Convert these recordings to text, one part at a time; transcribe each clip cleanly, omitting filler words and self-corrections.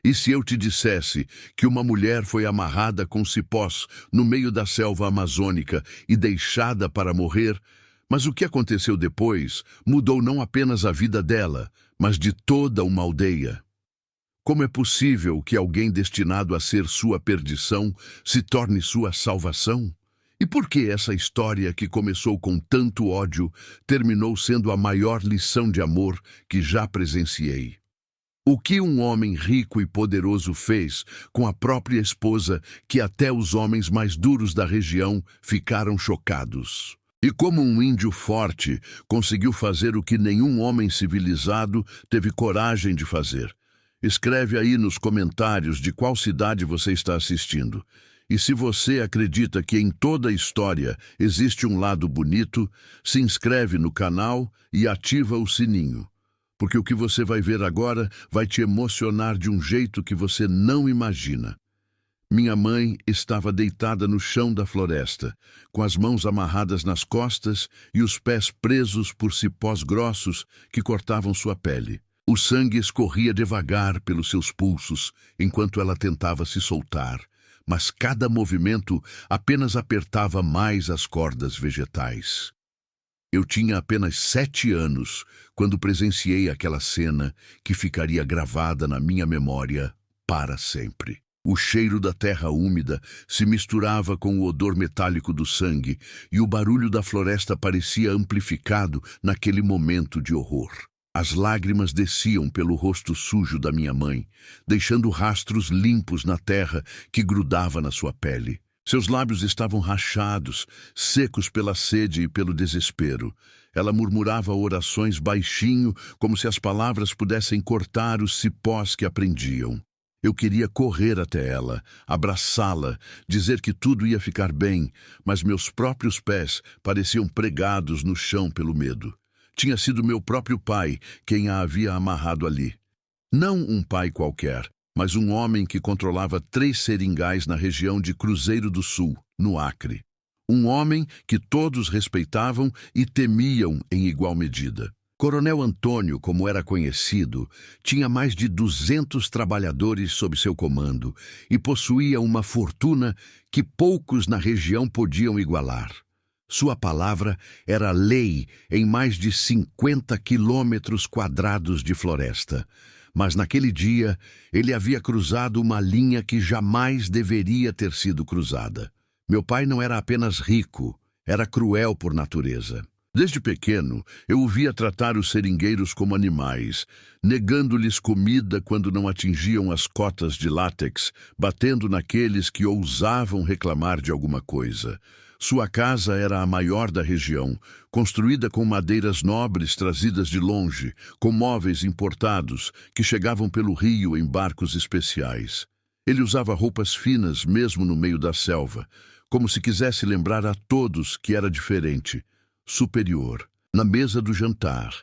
E se eu te dissesse que uma mulher foi amarrada com cipós no meio da selva amazônica e deixada para morrer, mas o que aconteceu depois mudou não apenas a vida dela, mas de toda uma aldeia? Como é possível que alguém destinado a ser sua perdição se torne sua salvação? E por que essa história que começou com tanto ódio terminou sendo a maior lição de amor que já presenciei? O que um homem rico e poderoso fez com a própria esposa que até os homens mais duros da região ficaram chocados? E como um índio forte conseguiu fazer o que nenhum homem civilizado teve coragem de fazer? Escreve aí nos comentários de qual cidade você está assistindo. E se você acredita que em toda a história existe um lado bonito, se inscreve no canal e ativa o sininho. Porque o que você vai ver agora vai te emocionar de um jeito que você não imagina. Minha mãe estava deitada no chão da floresta, com as mãos amarradas nas costas e os pés presos por cipós grossos que cortavam sua pele. O sangue escorria devagar pelos seus pulsos enquanto ela tentava se soltar, mas cada movimento apenas apertava mais as cordas vegetais. Eu tinha apenas 7 anos quando presenciei aquela cena que ficaria gravada na minha memória para sempre. O cheiro da terra úmida se misturava com o odor metálico do sangue e o barulho da floresta parecia amplificado naquele momento de horror. As lágrimas desciam pelo rosto sujo da minha mãe, deixando rastros limpos na terra que grudava na sua pele. Seus lábios estavam rachados, secos pela sede e pelo desespero. Ela murmurava orações baixinho, como se as palavras pudessem cortar os cipós que a prendiam. Eu queria correr até ela, abraçá-la, dizer que tudo ia ficar bem, mas meus próprios pés pareciam pregados no chão pelo medo. Tinha sido meu próprio pai quem a havia amarrado ali. Não um pai qualquer, mas um homem que controlava 3 seringais na região de Cruzeiro do Sul, no Acre. Um homem que todos respeitavam e temiam em igual medida. Coronel Antônio, como era conhecido, tinha mais de 200 trabalhadores sob seu comando e possuía uma fortuna que poucos na região podiam igualar. Sua palavra era lei em mais de 50 quilômetros quadrados de floresta. Mas naquele dia, ele havia cruzado uma linha que jamais deveria ter sido cruzada. Meu pai não era apenas rico, era cruel por natureza. Desde pequeno, eu o via tratar os seringueiros como animais, negando-lhes comida quando não atingiam as cotas de látex, batendo naqueles que ousavam reclamar de alguma coisa. Sua casa era a maior da região, construída com madeiras nobres trazidas de longe, com móveis importados que chegavam pelo rio em barcos especiais. Ele usava roupas finas mesmo no meio da selva, como se quisesse lembrar a todos que era diferente, superior. Na mesa do jantar,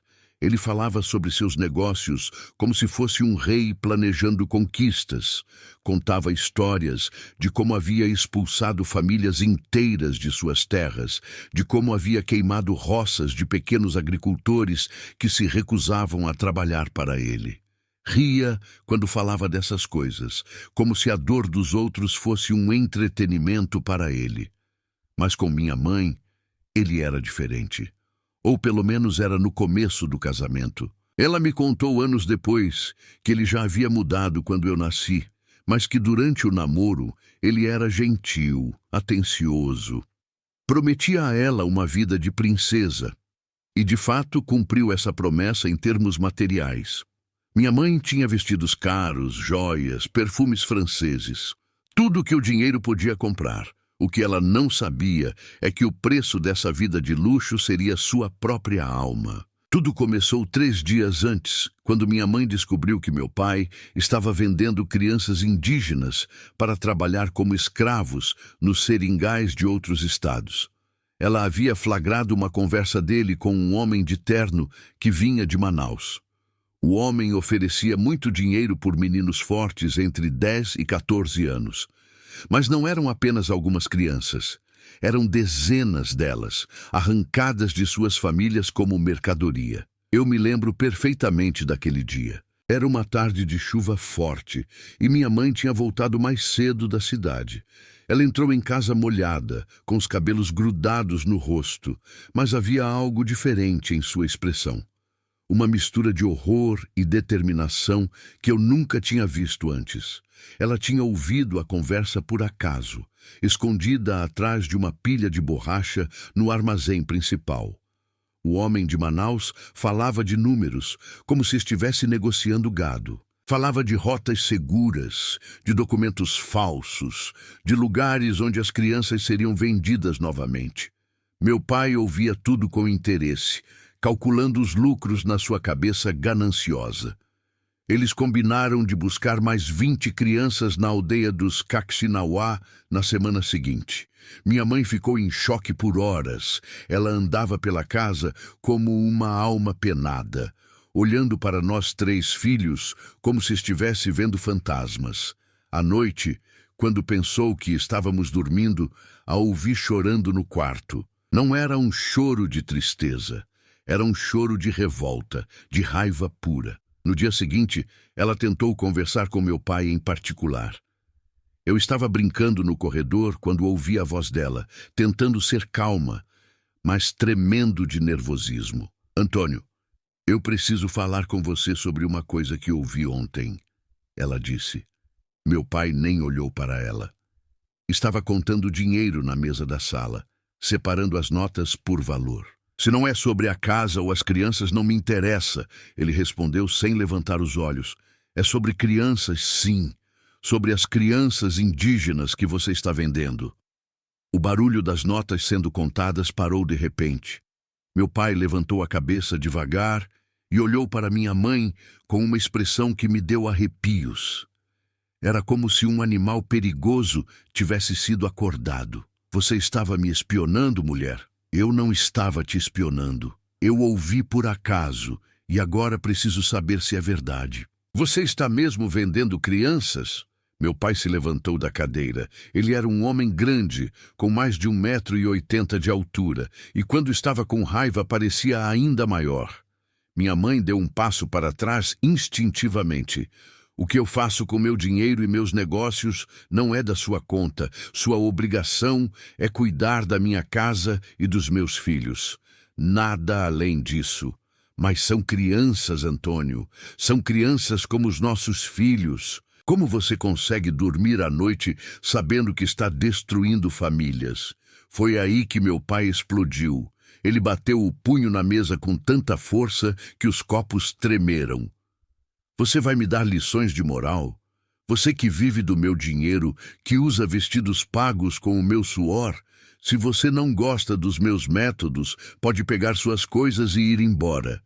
ele falava sobre seus negócios como se fosse um rei planejando conquistas. Contava histórias de como havia expulsado famílias inteiras de suas terras, de como havia queimado roças de pequenos agricultores que se recusavam a trabalhar para ele. Ria quando falava dessas coisas, como se a dor dos outros fosse um entretenimento para ele. Mas com minha mãe, ele era diferente. Ou pelo menos era no começo do casamento. Ela me contou anos depois que ele já havia mudado quando eu nasci, mas que durante o namoro ele era gentil, atencioso. Prometia a ela uma vida de princesa, e de fato cumpriu essa promessa em termos materiais. Minha mãe tinha vestidos caros, joias, perfumes franceses, tudo que o dinheiro podia comprar. O que ela não sabia é que o preço dessa vida de luxo seria sua própria alma. Tudo começou 3 dias antes, quando minha mãe descobriu que meu pai estava vendendo crianças indígenas para trabalhar como escravos nos seringais de outros estados. Ela havia flagrado uma conversa dele com um homem de terno que vinha de Manaus. O homem oferecia muito dinheiro por meninos fortes entre 10 e 14 anos. Mas não eram apenas algumas crianças. Eram dezenas delas, arrancadas de suas famílias como mercadoria. Eu me lembro perfeitamente daquele dia. Era uma tarde de chuva forte e minha mãe tinha voltado mais cedo da cidade. Ela entrou em casa molhada, com os cabelos grudados no rosto, mas havia algo diferente em sua expressão. Uma mistura de horror e determinação que eu nunca tinha visto antes. Ela tinha ouvido a conversa por acaso, escondida atrás de uma pilha de borracha no armazém principal. O homem de Manaus falava de números, como se estivesse negociando gado. Falava de rotas seguras, de documentos falsos, de lugares onde as crianças seriam vendidas novamente. Meu pai ouvia tudo com interesse, calculando os lucros na sua cabeça gananciosa. Eles combinaram de buscar mais 20 crianças na aldeia dos Caxinauá na semana seguinte. Minha mãe ficou em choque por horas. Ela andava pela casa como uma alma penada, olhando para nós 3 filhos como se estivesse vendo fantasmas. À noite, quando pensou que estávamos dormindo, a ouvi chorando no quarto. Não era um choro de tristeza, era um choro de revolta, de raiva pura. No dia seguinte, ela tentou conversar com meu pai em particular. Eu estava brincando no corredor quando ouvi a voz dela, tentando ser calma, mas tremendo de nervosismo. Antônio, eu preciso falar com você sobre uma coisa que ouvi ontem, ela disse. Meu pai nem olhou para ela. Estava contando dinheiro na mesa da sala, separando as notas por valor. Se não é sobre a casa ou as crianças, não me interessa, ele respondeu sem levantar os olhos. É sobre crianças, sim. Sobre as crianças indígenas que você está vendendo. O barulho das notas sendo contadas parou de repente. Meu pai levantou a cabeça devagar e olhou para minha mãe com uma expressão que me deu arrepios. Era como se um animal perigoso tivesse sido acordado. Você estava me espionando, mulher? Eu não estava te espionando. Eu ouvi por acaso e agora preciso saber se é verdade. Você está mesmo vendendo crianças? Meu pai se levantou da cadeira. Ele era um homem grande, com mais de 1,80 m de altura, e quando estava com raiva parecia ainda maior. Minha mãe deu um passo para trás instintivamente. O que eu faço com meu dinheiro e meus negócios não é da sua conta. Sua obrigação é cuidar da minha casa e dos meus filhos. Nada além disso. Mas são crianças, Antônio. São crianças como os nossos filhos. Como você consegue dormir à noite sabendo que está destruindo famílias? Foi aí que meu pai explodiu. Ele bateu o punho na mesa com tanta força que os copos tremeram. Você vai me dar lições de moral? Você que vive do meu dinheiro, que usa vestidos pagos com o meu suor? Se você não gosta dos meus métodos, pode pegar suas coisas e ir embora.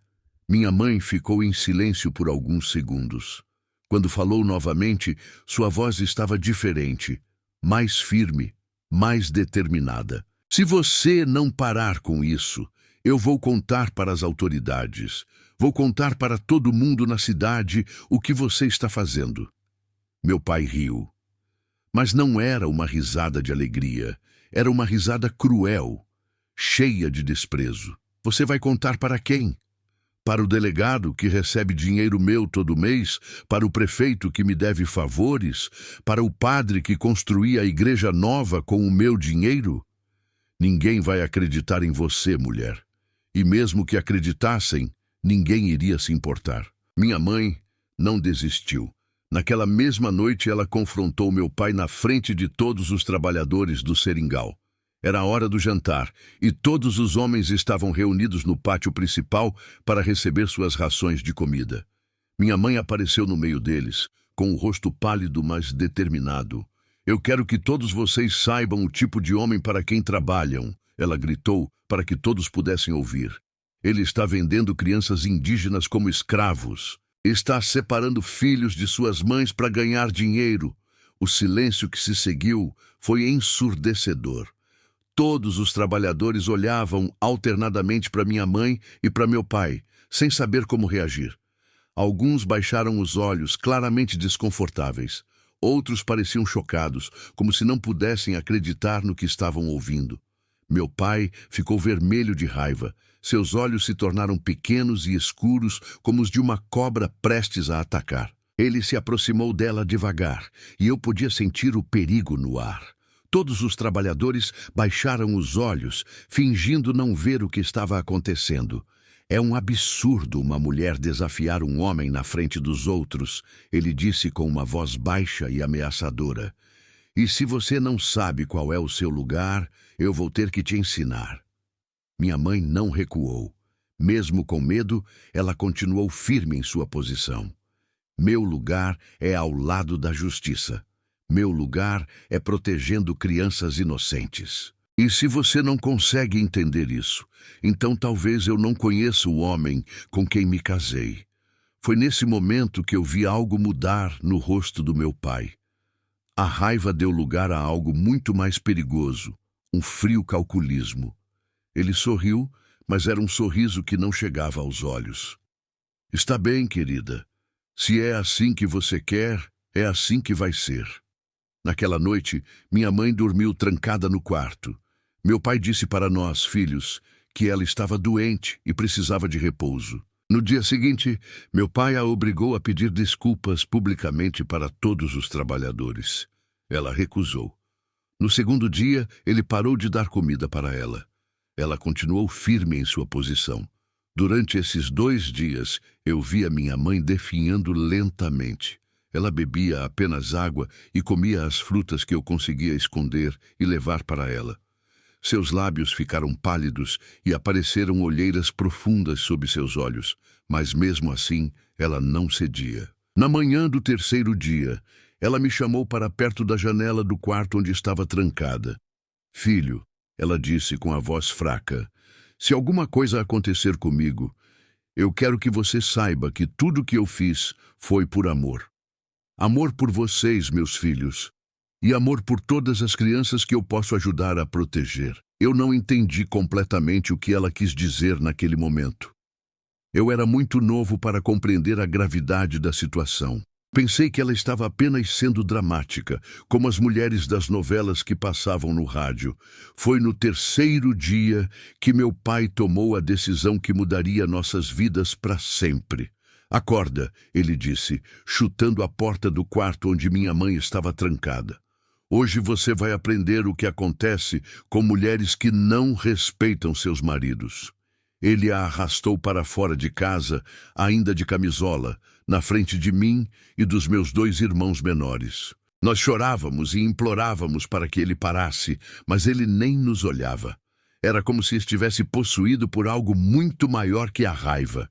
Minha mãe ficou em silêncio por alguns segundos. Quando falou novamente, sua voz estava diferente, mais firme, mais determinada. Se você não parar com isso, eu vou contar para as autoridades. Vou contar para todo mundo na cidade o que você está fazendo. Meu pai riu. Mas não era uma risada de alegria. Era uma risada cruel, cheia de desprezo. Você vai contar para quem? Para o delegado que recebe dinheiro meu todo mês? Para o prefeito que me deve favores? Para o padre que construía a igreja nova com o meu dinheiro? Ninguém vai acreditar em você, mulher. E mesmo que acreditassem, ninguém iria se importar. Minha mãe não desistiu. Naquela mesma noite ela confrontou meu pai na frente de todos os trabalhadores do seringal. Era a hora do jantar e todos os homens estavam reunidos no pátio principal para receber suas rações de comida. Minha mãe apareceu no meio deles, com o rosto pálido mas determinado. Eu quero que todos vocês saibam o tipo de homem para quem trabalham, ela gritou para que todos pudessem ouvir. Ele está vendendo crianças indígenas como escravos. Está separando filhos de suas mães para ganhar dinheiro. O silêncio que se seguiu foi ensurdecedor. Todos os trabalhadores olhavam alternadamente para minha mãe e para meu pai, sem saber como reagir. Alguns baixaram os olhos, claramente desconfortáveis. Outros pareciam chocados, como se não pudessem acreditar no que estavam ouvindo. Meu pai ficou vermelho de raiva. Seus olhos se tornaram pequenos e escuros, como os de uma cobra prestes a atacar. Ele se aproximou dela devagar, e eu podia sentir o perigo no ar. Todos os trabalhadores baixaram os olhos, fingindo não ver o que estava acontecendo. É um absurdo uma mulher desafiar um homem na frente dos outros, ele disse com uma voz baixa e ameaçadora. E se você não sabe qual é o seu lugar, eu vou ter que te ensinar. Minha mãe não recuou. Mesmo com medo, ela continuou firme em sua posição. Meu lugar é ao lado da justiça. Meu lugar é protegendo crianças inocentes. E se você não consegue entender isso, então talvez eu não conheça o homem com quem me casei. Foi nesse momento que eu vi algo mudar no rosto do meu pai. A raiva deu lugar a algo muito mais perigoso, um frio calculismo. Ele sorriu, mas era um sorriso que não chegava aos olhos. Está bem, querida. Se é assim que você quer, é assim que vai ser. Naquela noite, minha mãe dormiu trancada no quarto. Meu pai disse para nós, filhos, que ela estava doente e precisava de repouso. No dia seguinte, meu pai a obrigou a pedir desculpas publicamente para todos os trabalhadores. Ela recusou. No segundo dia, ele parou de dar comida para ela. Ela continuou firme em sua posição. Durante esses 2 dias, eu via minha mãe definhando lentamente. Ela bebia apenas água e comia as frutas que eu conseguia esconder e levar para ela. Seus lábios ficaram pálidos e apareceram olheiras profundas sob seus olhos, mas mesmo assim ela não cedia. Na manhã do 3º dia, ela me chamou para perto da janela do quarto onde estava trancada. Filho, ela disse com a voz fraca, se alguma coisa acontecer comigo, eu quero que você saiba que tudo que eu fiz foi por amor. Amor por vocês, meus filhos, e amor por todas as crianças que eu posso ajudar a proteger. Eu não entendi completamente o que ela quis dizer naquele momento. Eu era muito novo para compreender a gravidade da situação. Pensei que ela estava apenas sendo dramática, como as mulheres das novelas que passavam no rádio. Foi no 3º dia que meu pai tomou a decisão que mudaria nossas vidas para sempre. Acorda, ele disse, chutando a porta do quarto onde minha mãe estava trancada. Hoje você vai aprender o que acontece com mulheres que não respeitam seus maridos. Ele a arrastou para fora de casa, ainda de camisola, na frente de mim e dos meus 2 irmãos menores. Nós chorávamos e implorávamos para que ele parasse, mas ele nem nos olhava. Era como se estivesse possuído por algo muito maior que a raiva.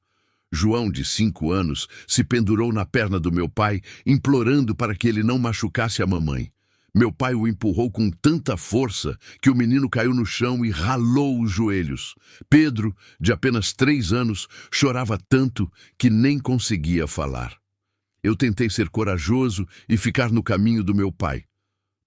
João, de 5 anos, se pendurou na perna do meu pai, implorando para que ele não machucasse a mamãe. Meu pai o empurrou com tanta força que o menino caiu no chão e ralou os joelhos. Pedro, de apenas 3 anos, chorava tanto que nem conseguia falar. Eu tentei ser corajoso e ficar no caminho do meu pai,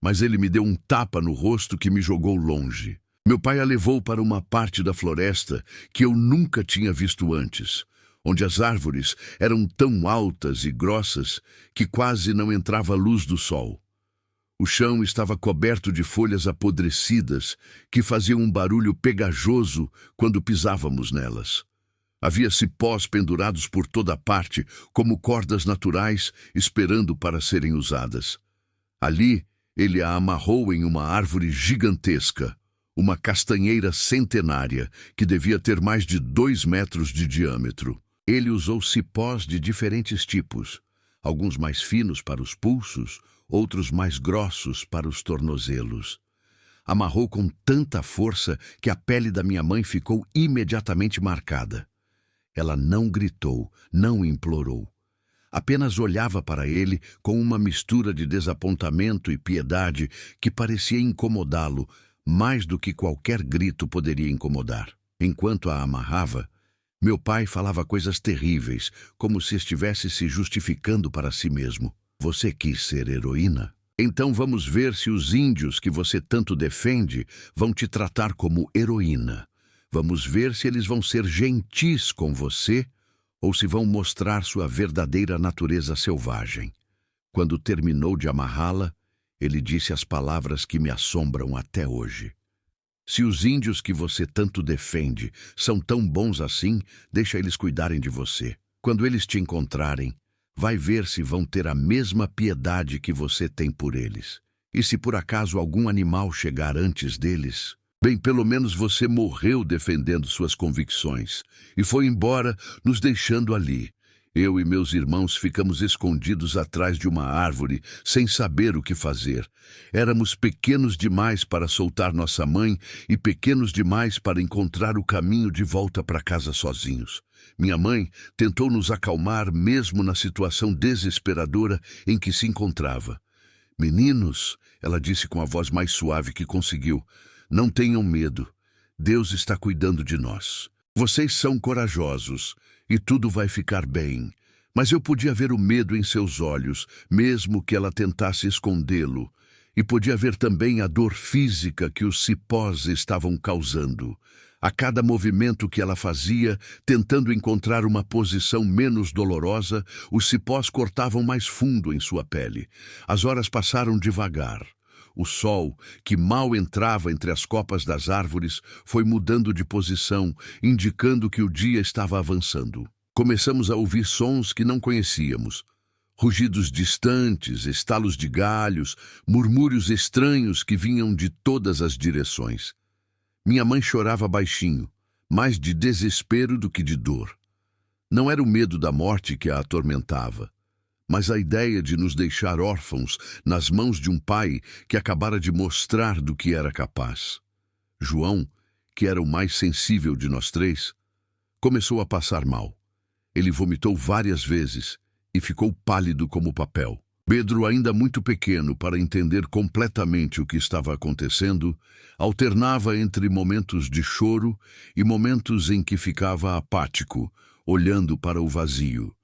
mas ele me deu um tapa no rosto que me jogou longe. Meu pai a levou para uma parte da floresta que eu nunca tinha visto antes, onde as árvores eram tão altas e grossas que quase não entrava a luz do sol. O chão estava coberto de folhas apodrecidas que faziam um barulho pegajoso quando pisávamos nelas. Havia cipós pendurados por toda parte, como cordas naturais, esperando para serem usadas. Ali, ele a amarrou em uma árvore gigantesca, uma castanheira centenária, que devia ter mais de 2 metros de diâmetro. Ele usou cipós de diferentes tipos, alguns mais finos para os pulsos, outros mais grossos para os tornozelos. Amarrou com tanta força que a pele da minha mãe ficou imediatamente marcada. Ela não gritou, não implorou. Apenas olhava para ele com uma mistura de desapontamento e piedade que parecia incomodá-lo mais do que qualquer grito poderia incomodar. Enquanto a amarrava, meu pai falava coisas terríveis, como se estivesse se justificando para si mesmo. Você quis ser heroína? Então vamos ver se os índios que você tanto defende vão te tratar como heroína. Vamos ver se eles vão ser gentis com você ou se vão mostrar sua verdadeira natureza selvagem. Quando terminou de amarrá-la, ele disse as palavras que me assombram até hoje. Se os índios que você tanto defende são tão bons assim, deixa eles cuidarem de você. Quando eles te encontrarem, vai ver se vão ter a mesma piedade que você tem por eles. E se por acaso algum animal chegar antes deles, bem, pelo menos você morreu defendendo suas convicções e foi embora, nos deixando ali. Eu e meus irmãos ficamos escondidos atrás de uma árvore, sem saber o que fazer. Éramos pequenos demais para soltar nossa mãe e pequenos demais para encontrar o caminho de volta para casa sozinhos. Minha mãe tentou nos acalmar mesmo na situação desesperadora em que se encontrava. Meninos, ela disse com a voz mais suave que conseguiu, não tenham medo. Deus está cuidando de nós. Vocês são corajosos e tudo vai ficar bem. Mas eu podia ver o medo em seus olhos, mesmo que ela tentasse escondê-lo. E podia ver também a dor física que os cipós estavam causando. A cada movimento que ela fazia, tentando encontrar uma posição menos dolorosa, os cipós cortavam mais fundo em sua pele. As horas passaram devagar. O sol, que mal entrava entre as copas das árvores, foi mudando de posição, indicando que o dia estava avançando. Começamos a ouvir sons que não conhecíamos. Rugidos distantes, estalos de galhos, murmúrios estranhos que vinham de todas as direções. Minha mãe chorava baixinho, mais de desespero do que de dor. Não era o medo da morte que a atormentava, mas a ideia de nos deixar órfãos nas mãos de um pai que acabara de mostrar do que era capaz. João, que era o mais sensível de nós três, começou a passar mal. Ele vomitou várias vezes e ficou pálido como papel. Pedro, ainda muito pequeno para entender completamente o que estava acontecendo, alternava entre momentos de choro e momentos em que ficava apático, olhando para o vazio.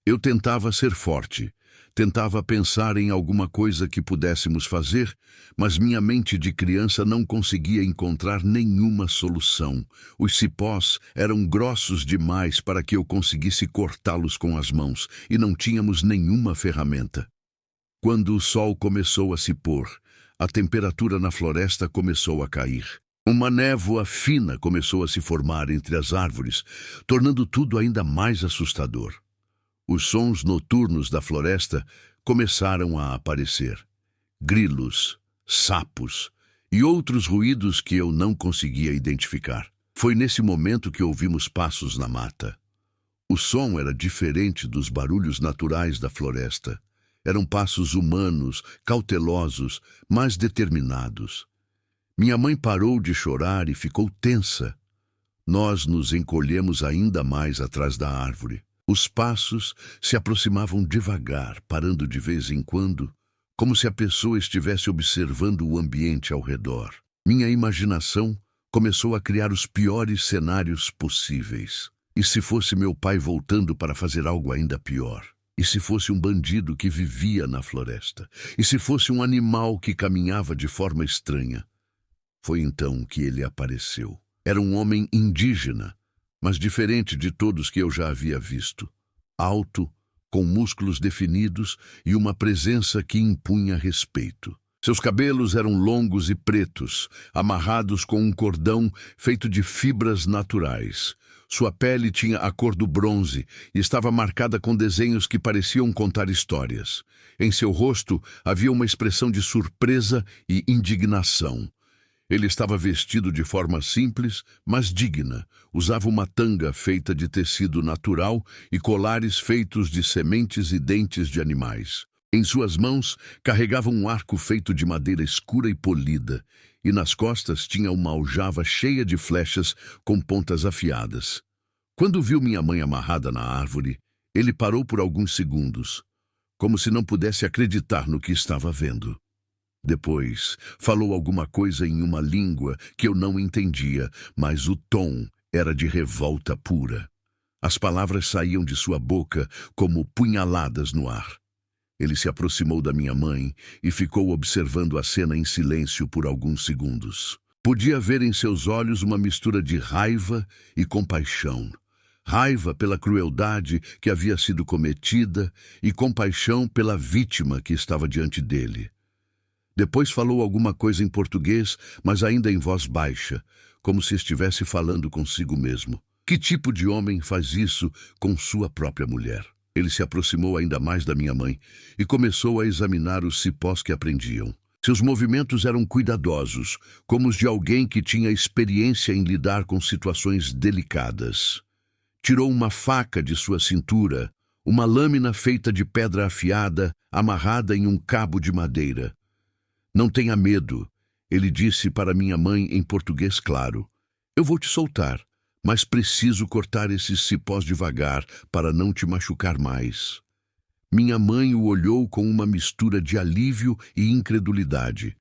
Eu tentava ser forte, tentava pensar em alguma coisa que pudéssemos fazer, mas minha mente de criança não conseguia encontrar nenhuma solução. Os cipós eram grossos demais para que eu conseguisse cortá-los com as mãos, e não tínhamos nenhuma ferramenta. Quando o sol começou a se pôr, a temperatura na floresta começou a cair. Uma névoa fina começou a se formar entre as árvores, tornando tudo ainda mais assustador. Os sons noturnos da floresta começaram a aparecer. Grilos, sapos e outros ruídos que eu não conseguia identificar. Foi nesse momento que ouvimos passos na mata. O som era diferente dos barulhos naturais da floresta. Eram passos humanos, cautelosos, mas determinados. Minha mãe parou de chorar e ficou tensa. Nós nos encolhemos ainda mais atrás da árvore. Os passos se aproximavam devagar, parando de vez em quando, como se a pessoa estivesse observando o ambiente ao redor. Minha imaginação começou a criar os piores cenários possíveis. E se fosse meu pai voltando para fazer algo ainda pior? E se fosse um bandido que vivia na floresta? E se fosse um animal que caminhava de forma estranha? Foi então que ele apareceu. Era um homem indígena, mas diferente de todos que eu já havia visto. Alto, com músculos definidos e uma presença que impunha respeito. Seus cabelos eram longos e pretos, amarrados com um cordão feito de fibras naturais. Sua pele tinha a cor do bronze e estava marcada com desenhos que pareciam contar histórias. Em seu rosto havia uma expressão de surpresa e indignação. Ele estava vestido de forma simples, mas digna. Usava uma tanga feita de tecido natural e colares feitos de sementes e dentes de animais. Em suas mãos carregava um arco feito de madeira escura e polida, e nas costas tinha uma aljava cheia de flechas com pontas afiadas. Quando viu minha mãe amarrada na árvore, ele parou por alguns segundos, como se não pudesse acreditar no que estava vendo. Depois, falou alguma coisa em uma língua que eu não entendia, mas o tom era de revolta pura. As palavras saíam de sua boca como punhaladas no ar. Ele se aproximou da minha mãe e ficou observando a cena em silêncio por alguns segundos. Podia ver em seus olhos uma mistura de raiva e compaixão. Raiva pela crueldade que havia sido cometida e compaixão pela vítima que estava diante dele. Depois falou alguma coisa em português, mas ainda em voz baixa, como se estivesse falando consigo mesmo. Que tipo de homem faz isso com sua própria mulher? Ele se aproximou ainda mais da minha mãe e começou a examinar os cipós que aprendiam. Seus movimentos eram cuidadosos, como os de alguém que tinha experiência em lidar com situações delicadas. Tirou uma faca de sua cintura, uma lâmina feita de pedra afiada, amarrada em um cabo de madeira. Não tenha medo, ele disse para minha mãe em português claro. Eu vou te soltar, mas preciso cortar esses cipós devagar para não te machucar mais. Minha mãe o olhou com uma mistura de alívio e incredulidade.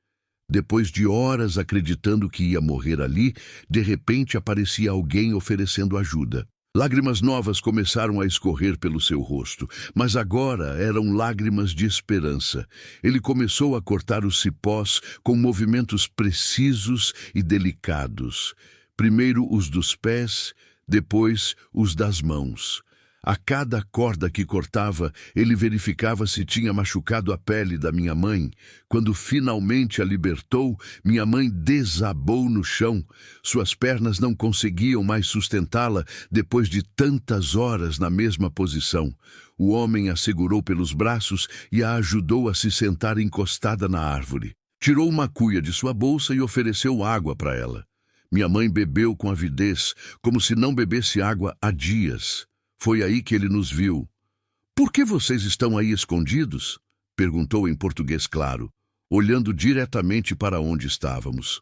Depois de horas acreditando que ia morrer ali, de repente aparecia alguém oferecendo ajuda. Lágrimas novas começaram a escorrer pelo seu rosto, mas agora eram lágrimas de esperança. Ele começou a cortar os cipós com movimentos precisos e delicados. Primeiro os dos pés, depois os das mãos. A cada corda que cortava, ele verificava se tinha machucado a pele da minha mãe. Quando finalmente a libertou, minha mãe desabou no chão. Suas pernas não conseguiam mais sustentá-la depois de tantas horas na mesma posição. O homem a segurou pelos braços e a ajudou a se sentar encostada na árvore. Tirou uma cuia de sua bolsa e ofereceu água para ela. Minha mãe bebeu com avidez, como se não bebesse água há dias. Foi aí que ele nos viu. "Por que vocês estão aí escondidos?" perguntou em português claro, olhando diretamente para onde estávamos.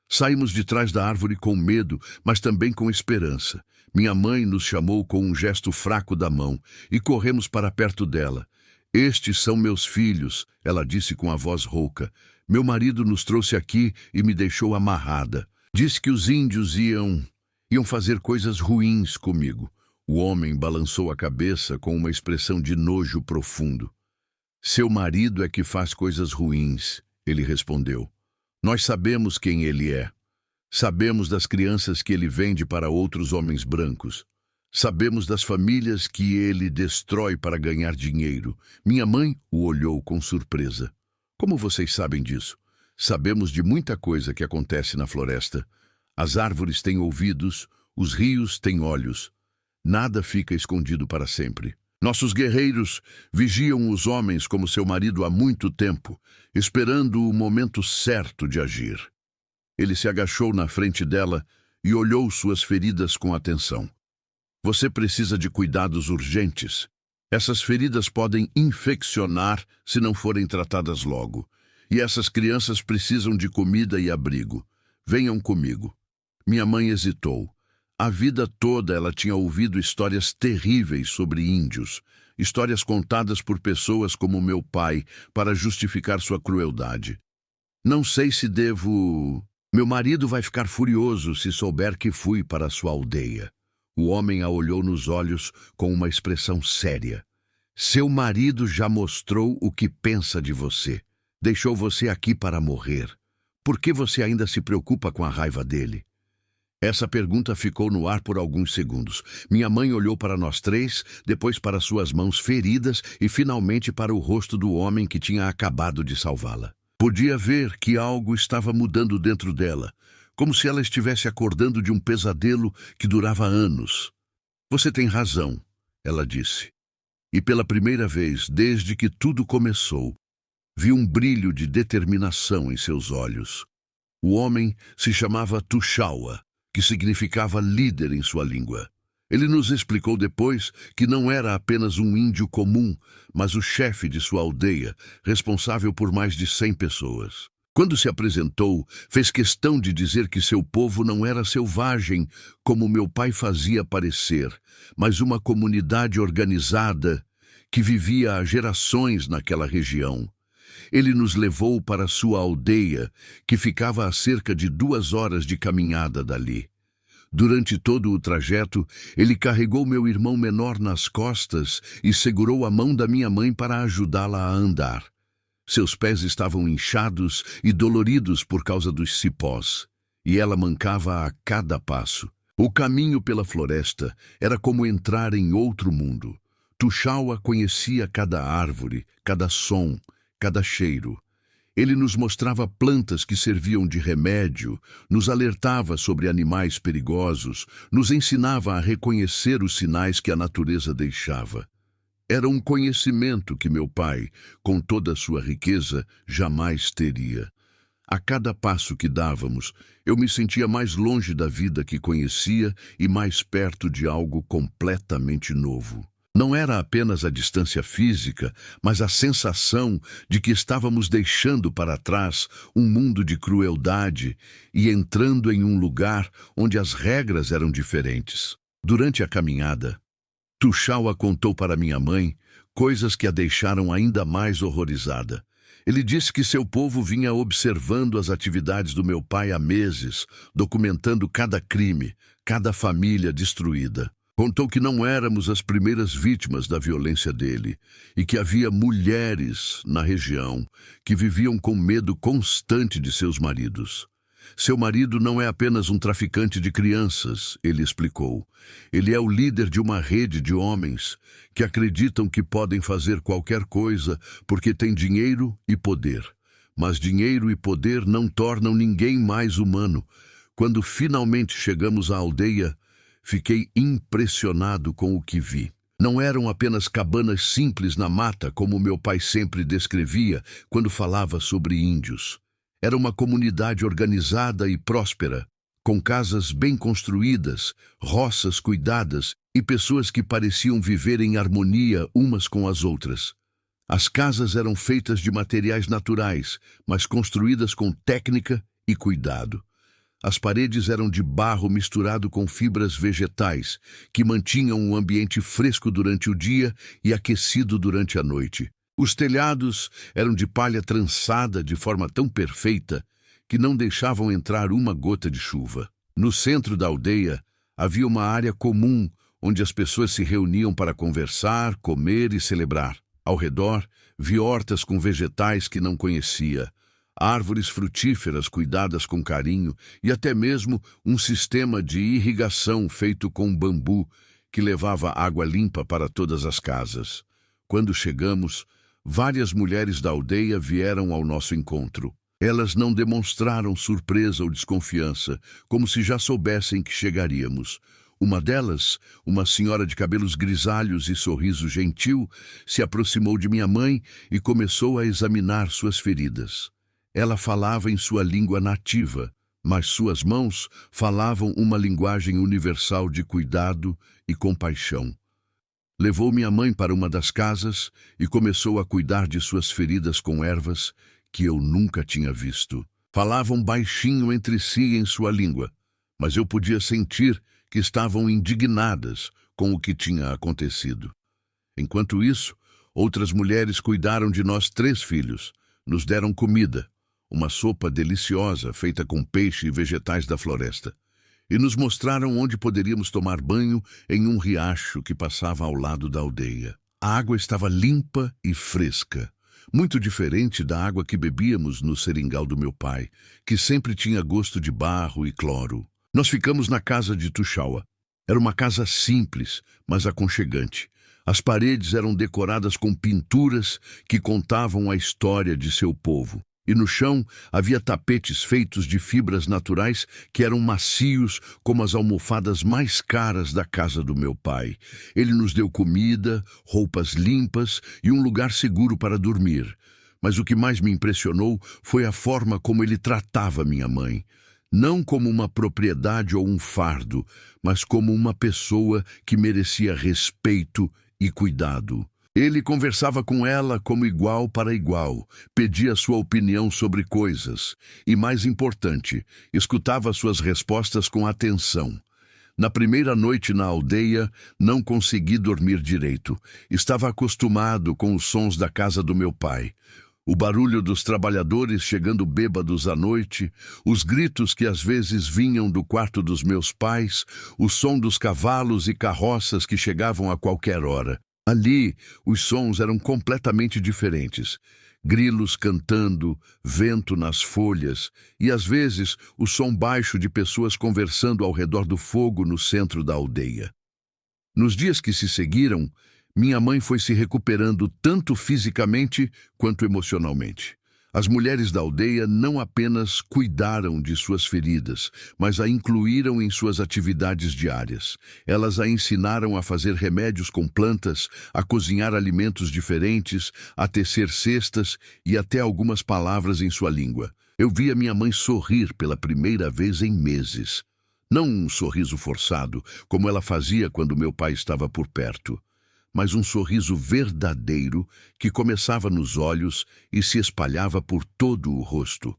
Saímos de trás da árvore com medo, mas também com esperança. Minha mãe nos chamou com um gesto fraco da mão e corremos para perto dela. "Estes são meus filhos", ela disse com a voz rouca. "Meu marido nos trouxe aqui e me deixou amarrada. Disse que os índios iam fazer coisas ruins comigo." O homem balançou a cabeça com uma expressão de nojo profundo. "Seu marido é que faz coisas ruins", ele respondeu. "Nós sabemos quem ele é. Sabemos das crianças que ele vende para outros homens brancos. Sabemos das famílias que ele destrói para ganhar dinheiro." Minha mãe o olhou com surpresa. "Como vocês sabem disso?" "Sabemos de muita coisa que acontece na floresta. As árvores têm ouvidos, os rios têm olhos. Nada fica escondido para sempre. Nossos guerreiros vigiam os homens como seu marido há muito tempo, esperando o momento certo de agir." Ele se agachou na frente dela e olhou suas feridas com atenção. "Você precisa de cuidados urgentes. Essas feridas podem infeccionar se não forem tratadas logo. E essas crianças precisam de comida e abrigo. Venham comigo." Minha mãe hesitou. A vida toda ela tinha ouvido histórias terríveis sobre índios, histórias contadas por pessoas como meu pai para justificar sua crueldade. "Não sei se devo... Meu marido vai ficar furioso se souber que fui para sua aldeia." O homem a olhou nos olhos com uma expressão séria. "Seu marido já mostrou o que pensa de você. Deixou você aqui para morrer. Por que você ainda se preocupa com a raiva dele?" Essa pergunta ficou no ar por alguns segundos. Minha mãe olhou para nós três, depois para suas mãos feridas e finalmente para o rosto do homem que tinha acabado de salvá-la. Podia ver que algo estava mudando dentro dela, como se ela estivesse acordando de um pesadelo que durava anos. "Você tem razão", ela disse. E pela primeira vez, desde que tudo começou, vi um brilho de determinação em seus olhos. O homem se chamava Tuxaua, que significava líder em sua língua. Ele nos explicou depois que não era apenas um índio comum, mas o chefe de sua aldeia, responsável por mais de 100 pessoas. Quando se apresentou, fez questão de dizer que seu povo não era selvagem, como meu pai fazia parecer, mas uma comunidade organizada que vivia há gerações naquela região. Ele nos levou para sua aldeia, que ficava a cerca de 2 horas de caminhada dali. Durante todo o trajeto, ele carregou meu irmão menor nas costas e segurou a mão da minha mãe para ajudá-la a andar. Seus pés estavam inchados e doloridos por causa dos cipós, e ela mancava a cada passo. O caminho pela floresta era como entrar em outro mundo. Tuxaua conhecia cada árvore, cada som, cada cheiro. Ele nos mostrava plantas que serviam de remédio, nos alertava sobre animais perigosos, nos ensinava a reconhecer os sinais que a natureza deixava. Era um conhecimento que meu pai, com toda a sua riqueza, jamais teria. A cada passo que dávamos, eu me sentia mais longe da vida que conhecia e mais perto de algo completamente novo. Não era apenas a distância física, mas a sensação de que estávamos deixando para trás um mundo de crueldade e entrando em um lugar onde as regras eram diferentes. Durante a caminhada, Tuxaua contou para minha mãe coisas que a deixaram ainda mais horrorizada. Ele disse que seu povo vinha observando as atividades do meu pai há meses, documentando cada crime, cada família destruída. Contou que não éramos as primeiras vítimas da violência dele e que havia mulheres na região que viviam com medo constante de seus maridos. Seu marido não é apenas um traficante de crianças, ele explicou. Ele é o líder de uma rede de homens que acreditam que podem fazer qualquer coisa porque têm dinheiro e poder. Mas dinheiro e poder não tornam ninguém mais humano. Quando finalmente chegamos à aldeia, fiquei impressionado com o que vi. Não eram apenas cabanas simples na mata, como meu pai sempre descrevia quando falava sobre índios. Era uma comunidade organizada e próspera, com casas bem construídas, roças cuidadas e pessoas que pareciam viver em harmonia umas com as outras. As casas eram feitas de materiais naturais, mas construídas com técnica e cuidado. As paredes eram de barro misturado com fibras vegetais, que mantinham o ambiente fresco durante o dia e aquecido durante a noite. Os telhados eram de palha trançada de forma tão perfeita que não deixavam entrar uma gota de chuva. No centro da aldeia havia uma área comum onde as pessoas se reuniam para conversar, comer e celebrar. Ao redor, vi hortas com vegetais que não conhecia, árvores frutíferas cuidadas com carinho e até mesmo um sistema de irrigação feito com bambu que levava água limpa para todas as casas. Quando chegamos, várias mulheres da aldeia vieram ao nosso encontro. Elas não demonstraram surpresa ou desconfiança, como se já soubessem que chegaríamos. Uma delas, uma senhora de cabelos grisalhos e sorriso gentil, se aproximou de minha mãe e começou a examinar suas feridas. Ela falava em sua língua nativa, mas suas mãos falavam uma linguagem universal de cuidado e compaixão. Levou minha mãe para uma das casas e começou a cuidar de suas feridas com ervas que eu nunca tinha visto. Falavam baixinho entre si em sua língua, mas eu podia sentir que estavam indignadas com o que tinha acontecido. Enquanto isso, outras mulheres cuidaram de nós 3 filhos, nos deram comida, uma sopa deliciosa feita com peixe e vegetais da floresta, e nos mostraram onde poderíamos tomar banho em um riacho que passava ao lado da aldeia. A água estava limpa e fresca, muito diferente da água que bebíamos no seringal do meu pai, que sempre tinha gosto de barro e cloro. Nós ficamos na casa de Tuxaua. Era uma casa simples, mas aconchegante. As paredes eram decoradas com pinturas que contavam a história de seu povo. E no chão havia tapetes feitos de fibras naturais que eram macios como as almofadas mais caras da casa do meu pai. Ele nos deu comida, roupas limpas e um lugar seguro para dormir. Mas o que mais me impressionou foi a forma como ele tratava minha mãe. Não como uma propriedade ou um fardo, mas como uma pessoa que merecia respeito e cuidado. Ele conversava com ela como igual para igual, pedia sua opinião sobre coisas e, mais importante, escutava suas respostas com atenção. Na primeira noite na aldeia, não consegui dormir direito. Estava acostumado com os sons da casa do meu pai. O barulho dos trabalhadores chegando bêbados à noite, os gritos que às vezes vinham do quarto dos meus pais, o som dos cavalos e carroças que chegavam a qualquer hora. Ali, os sons eram completamente diferentes. Grilos cantando, vento nas folhas e, às vezes, o som baixo de pessoas conversando ao redor do fogo no centro da aldeia. Nos dias que se seguiram, minha mãe foi se recuperando tanto fisicamente quanto emocionalmente. As mulheres da aldeia não apenas cuidaram de suas feridas, mas a incluíram em suas atividades diárias. Elas a ensinaram a fazer remédios com plantas, a cozinhar alimentos diferentes, a tecer cestas e até algumas palavras em sua língua. Eu via minha mãe sorrir pela primeira vez em meses. Não um sorriso forçado, como ela fazia quando meu pai estava por perto, mas um sorriso verdadeiro que começava nos olhos e se espalhava por todo o rosto.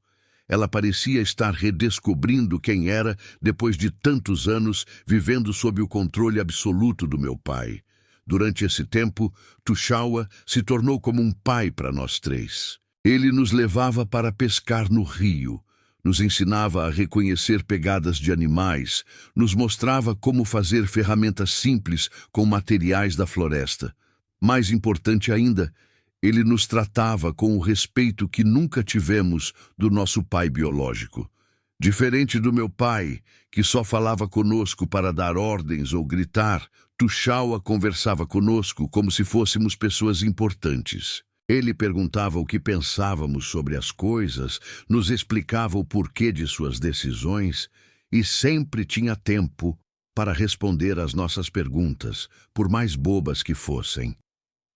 Ela parecia estar redescobrindo quem era depois de tantos anos vivendo sob o controle absoluto do meu pai. Durante esse tempo, Tuxaua se tornou como um pai para nós três. Ele nos levava para pescar no rio, nos ensinava a reconhecer pegadas de animais, nos mostrava como fazer ferramentas simples com materiais da floresta. Mais importante ainda, ele nos tratava com o respeito que nunca tivemos do nosso pai biológico. Diferente do meu pai, que só falava conosco para dar ordens ou gritar, Tuxaua conversava conosco como se fôssemos pessoas importantes. Ele perguntava o que pensávamos sobre as coisas, nos explicava o porquê de suas decisões e sempre tinha tempo para responder às nossas perguntas, por mais bobas que fossem.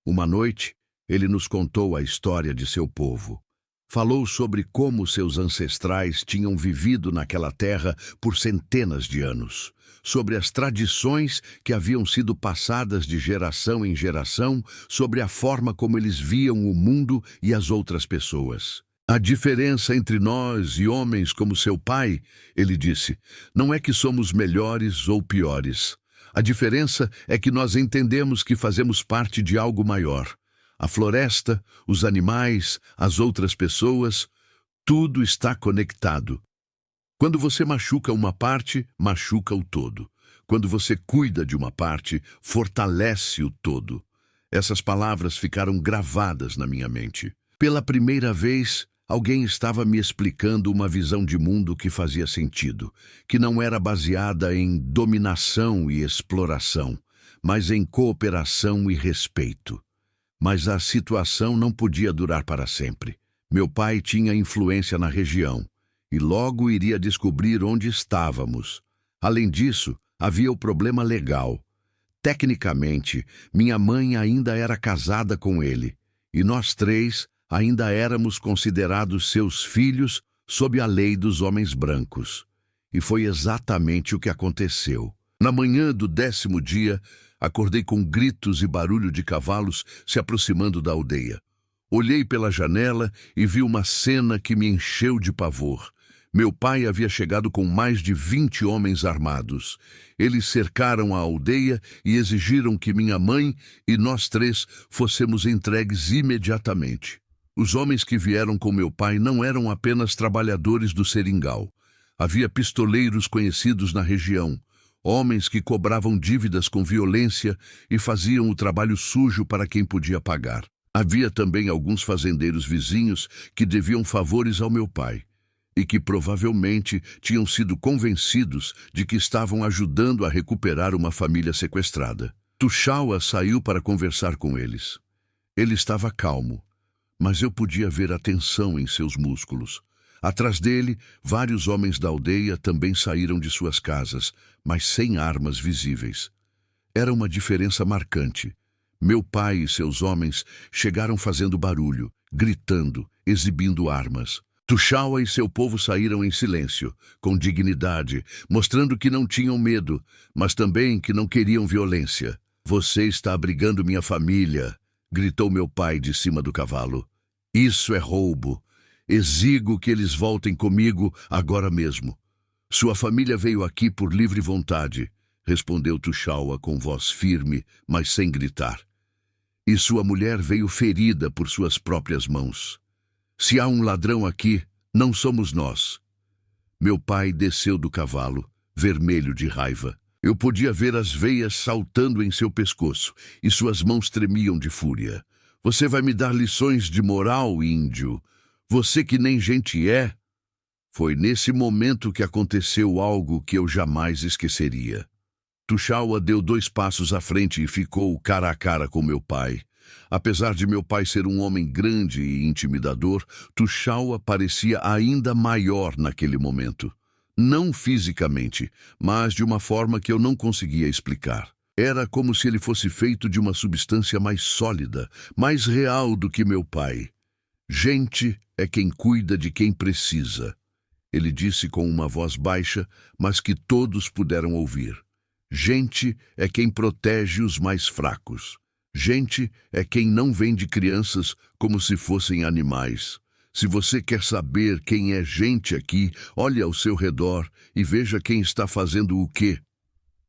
Uma noite, ele nos contou a história de seu povo. Falou sobre como seus ancestrais tinham vivido naquela terra por centenas de anos, sobre as tradições que haviam sido passadas de geração em geração, sobre a forma como eles viam o mundo e as outras pessoas. A diferença entre nós e homens como seu pai, ele disse, não é que somos melhores ou piores. A diferença é que nós entendemos que fazemos parte de algo maior. A floresta, os animais, as outras pessoas, tudo está conectado. Quando você machuca uma parte, machuca o todo. Quando você cuida de uma parte, fortalece o todo. Essas palavras ficaram gravadas na minha mente. Pela primeira vez, alguém estava me explicando uma visão de mundo que fazia sentido, que não era baseada em dominação e exploração, mas em cooperação e respeito. Mas a situação não podia durar para sempre. Meu pai tinha influência na região e logo iria descobrir onde estávamos. Além disso, havia o problema legal. Tecnicamente, minha mãe ainda era casada com ele e nós três ainda éramos considerados seus filhos sob a lei dos homens brancos. E foi exatamente o que aconteceu. Na manhã do 10º dia, acordei com gritos e barulho de cavalos se aproximando da aldeia. Olhei pela janela e vi uma cena que me encheu de pavor. Meu pai havia chegado com mais de 20 homens armados. Eles cercaram a aldeia e exigiram que minha mãe e nós três fôssemos entregues imediatamente. Os homens que vieram com meu pai não eram apenas trabalhadores do seringal. Havia pistoleiros conhecidos na região, homens que cobravam dívidas com violência e faziam o trabalho sujo para quem podia pagar. Havia também alguns fazendeiros vizinhos que deviam favores ao meu pai e que provavelmente tinham sido convencidos de que estavam ajudando a recuperar uma família sequestrada. Tuxaua saiu para conversar com eles. Ele estava calmo, mas eu podia ver a tensão em seus músculos. Atrás dele, vários homens da aldeia também saíram de suas casas, mas sem armas visíveis. Era uma diferença marcante. Meu pai e seus homens chegaram fazendo barulho, gritando, exibindo armas. Tuxaua e seu povo saíram em silêncio, com dignidade, mostrando que não tinham medo, mas também que não queriam violência. "Você está abrigando minha família", gritou meu pai de cima do cavalo. "Isso é roubo. Exigo que eles voltem comigo agora mesmo." "Sua família veio aqui por livre vontade", respondeu Tuxaua com voz firme, mas sem gritar. "E sua mulher veio ferida por suas próprias mãos. Se há um ladrão aqui, não somos nós." Meu pai desceu do cavalo, vermelho de raiva. Eu podia ver as veias saltando em seu pescoço e suas mãos tremiam de fúria. "Você vai me dar lições de moral, índio? Você que nem gente é?" Foi nesse momento que aconteceu algo que eu jamais esqueceria. Tuxaua deu 2 passos à frente e ficou cara a cara com meu pai. Apesar de meu pai ser um homem grande e intimidador, Tuxaua parecia ainda maior naquele momento. Não fisicamente, mas de uma forma que eu não conseguia explicar. Era como se ele fosse feito de uma substância mais sólida, mais real do que meu pai. Gente é quem cuida de quem precisa. Ele disse com uma voz baixa, mas que todos puderam ouvir. Gente é quem protege os mais fracos. Gente é quem não vende crianças como se fossem animais. Se você quer saber quem é gente aqui, olhe ao seu redor e veja quem está fazendo o quê.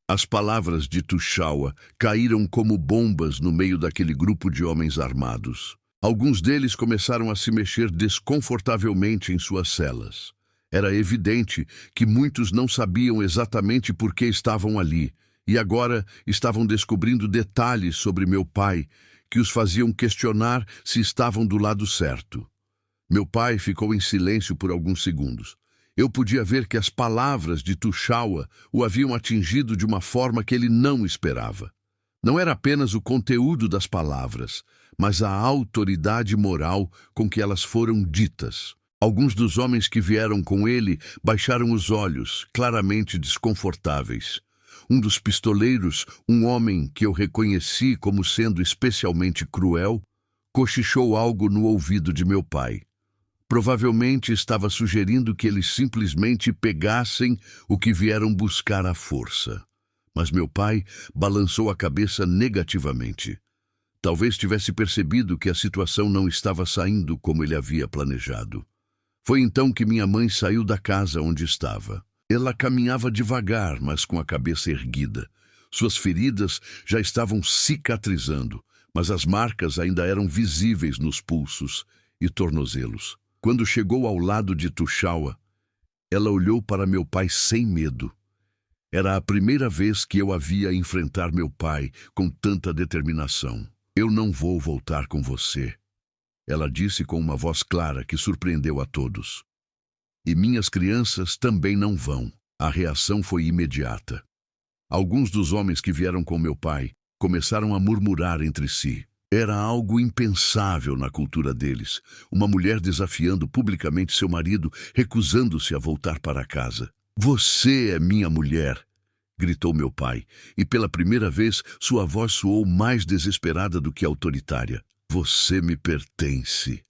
As palavras de Tuxaua caíram como bombas no meio daquele grupo de homens armados. Alguns deles começaram a se mexer desconfortavelmente em suas celas. Era evidente que muitos não sabiam exatamente por que estavam ali, e agora estavam descobrindo detalhes sobre meu pai que os faziam questionar se estavam do lado certo. Meu pai ficou em silêncio por alguns segundos. Eu podia ver que as palavras de Tuxaua o haviam atingido de uma forma que ele não esperava. Não era apenas o conteúdo das palavras, mas a autoridade moral com que elas foram ditas. Alguns dos homens que vieram com ele baixaram os olhos, claramente desconfortáveis. Um dos pistoleiros, um homem que eu reconheci como sendo especialmente cruel, cochichou algo no ouvido de meu pai. Provavelmente estava sugerindo que eles simplesmente pegassem o que vieram buscar à força. Mas meu pai balançou a cabeça negativamente. Talvez tivesse percebido que a situação não estava saindo como ele havia planejado. Foi então que minha mãe saiu da casa onde estava. Ela caminhava devagar, mas com a cabeça erguida. Suas feridas já estavam cicatrizando, mas as marcas ainda eram visíveis nos pulsos e tornozelos. Quando chegou ao lado de Tuxaua, ela olhou para meu pai sem medo. Era a primeira vez que eu a via enfrentar meu pai com tanta determinação. Eu não vou voltar com você, ela disse com uma voz clara que surpreendeu a todos. E minhas crianças também não vão. A reação foi imediata. Alguns dos homens que vieram com meu pai começaram a murmurar entre si. Era algo impensável na cultura deles. Uma mulher desafiando publicamente seu marido, recusando-se a voltar para casa. Você é minha mulher, gritou meu pai, e pela primeira vez sua voz soou mais desesperada do que autoritária. Você me pertence.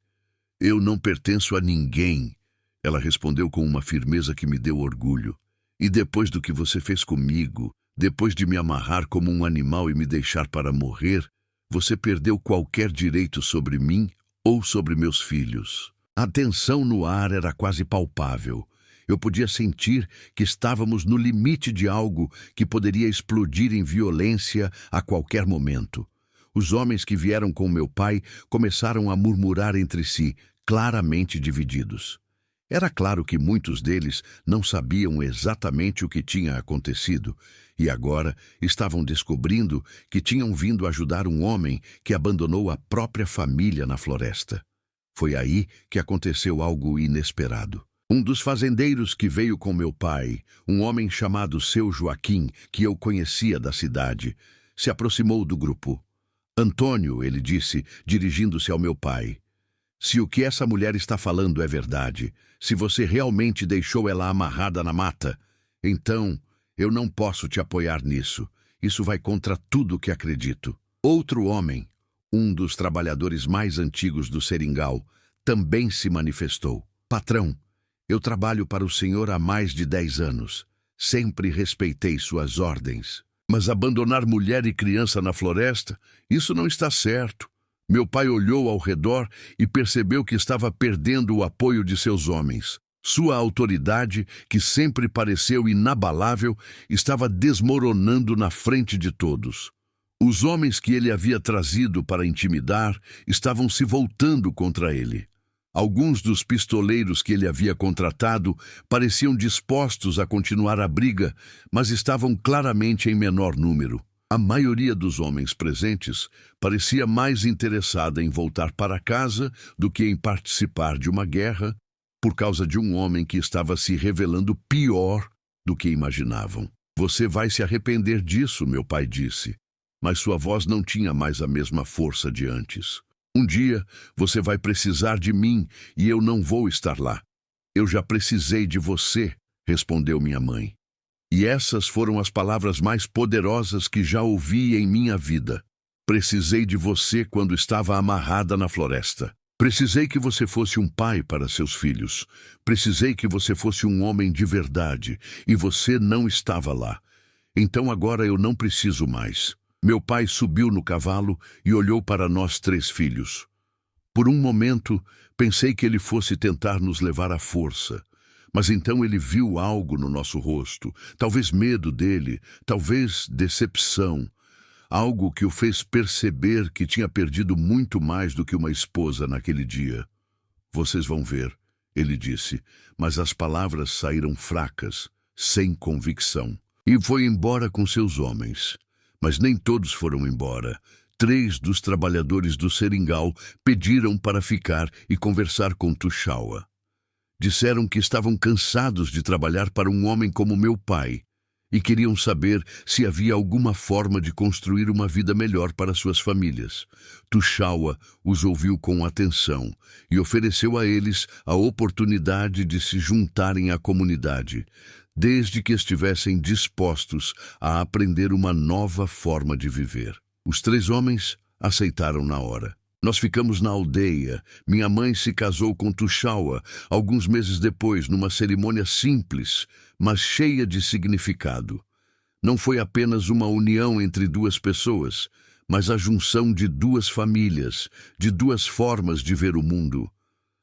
Eu não pertenço a ninguém, ela respondeu com uma firmeza que me deu orgulho. E depois do que você fez comigo, depois de me amarrar como um animal e me deixar para morrer, você perdeu qualquer direito sobre mim ou sobre meus filhos. A tensão no ar era quase palpável. Eu podia sentir que estávamos no limite de algo que poderia explodir em violência a qualquer momento. Os homens que vieram com meu pai começaram a murmurar entre si, claramente divididos. Era claro que muitos deles não sabiam exatamente o que tinha acontecido e agora estavam descobrindo que tinham vindo ajudar um homem que abandonou a própria família na floresta. Foi aí que aconteceu algo inesperado. Um dos fazendeiros que veio com meu pai, um homem chamado Seu Joaquim, que eu conhecia da cidade, se aproximou do grupo. Antônio, ele disse, dirigindo-se ao meu pai, se o que essa mulher está falando é verdade, se você realmente deixou ela amarrada na mata, então eu não posso te apoiar nisso. Isso vai contra tudo o que acredito. Outro homem, um dos trabalhadores mais antigos do seringal, também se manifestou. Patrão, eu trabalho para o senhor há mais de 10 anos. Sempre respeitei suas ordens. Mas abandonar mulher e criança na floresta, isso não está certo. Meu pai olhou ao redor e percebeu que estava perdendo o apoio de seus homens. Sua autoridade, que sempre pareceu inabalável, estava desmoronando na frente de todos. Os homens que ele havia trazido para intimidar estavam se voltando contra ele. Alguns dos pistoleiros que ele havia contratado pareciam dispostos a continuar a briga, mas estavam claramente em menor número. A maioria dos homens presentes parecia mais interessada em voltar para casa do que em participar de uma guerra, por causa de um homem que estava se revelando pior do que imaginavam. Você vai se arrepender disso, meu pai disse. mas sua voz não tinha mais a mesma força de antes. Um dia você vai precisar de mim e eu não vou estar lá. Eu já precisei de você, respondeu minha mãe. E essas foram as palavras mais poderosas que já ouvi em minha vida. Precisei de você quando estava amarrada na floresta. Precisei que você fosse um pai para seus filhos. Precisei que você fosse um homem de verdade, e você não estava lá. Então agora eu não preciso mais. Meu pai subiu no cavalo e olhou para nós 3 filhos. Por um momento, pensei que ele fosse tentar nos levar à força. Mas então ele viu algo no nosso rosto, talvez medo dele, talvez decepção. Algo que o fez perceber que tinha perdido muito mais do que uma esposa naquele dia. Vocês vão ver, ele disse, mas as palavras saíram fracas, sem convicção. E foi embora com seus homens. Mas nem todos foram embora. 3 dos trabalhadores do seringal pediram para ficar e conversar com Tuxaua. Disseram que estavam cansados de trabalhar para um homem como meu pai e queriam saber se havia alguma forma de construir uma vida melhor para suas famílias. Tuxaua os ouviu com atenção e ofereceu a eles a oportunidade de se juntarem à comunidade, desde que estivessem dispostos a aprender uma nova forma de viver. Os 3 homens aceitaram na hora. Nós ficamos na aldeia. Minha mãe se casou com Tuxaua alguns meses depois, numa cerimônia simples, mas cheia de significado. Não foi apenas uma união entre 2 pessoas, mas a junção de 2 famílias, de 2 formas de ver o mundo.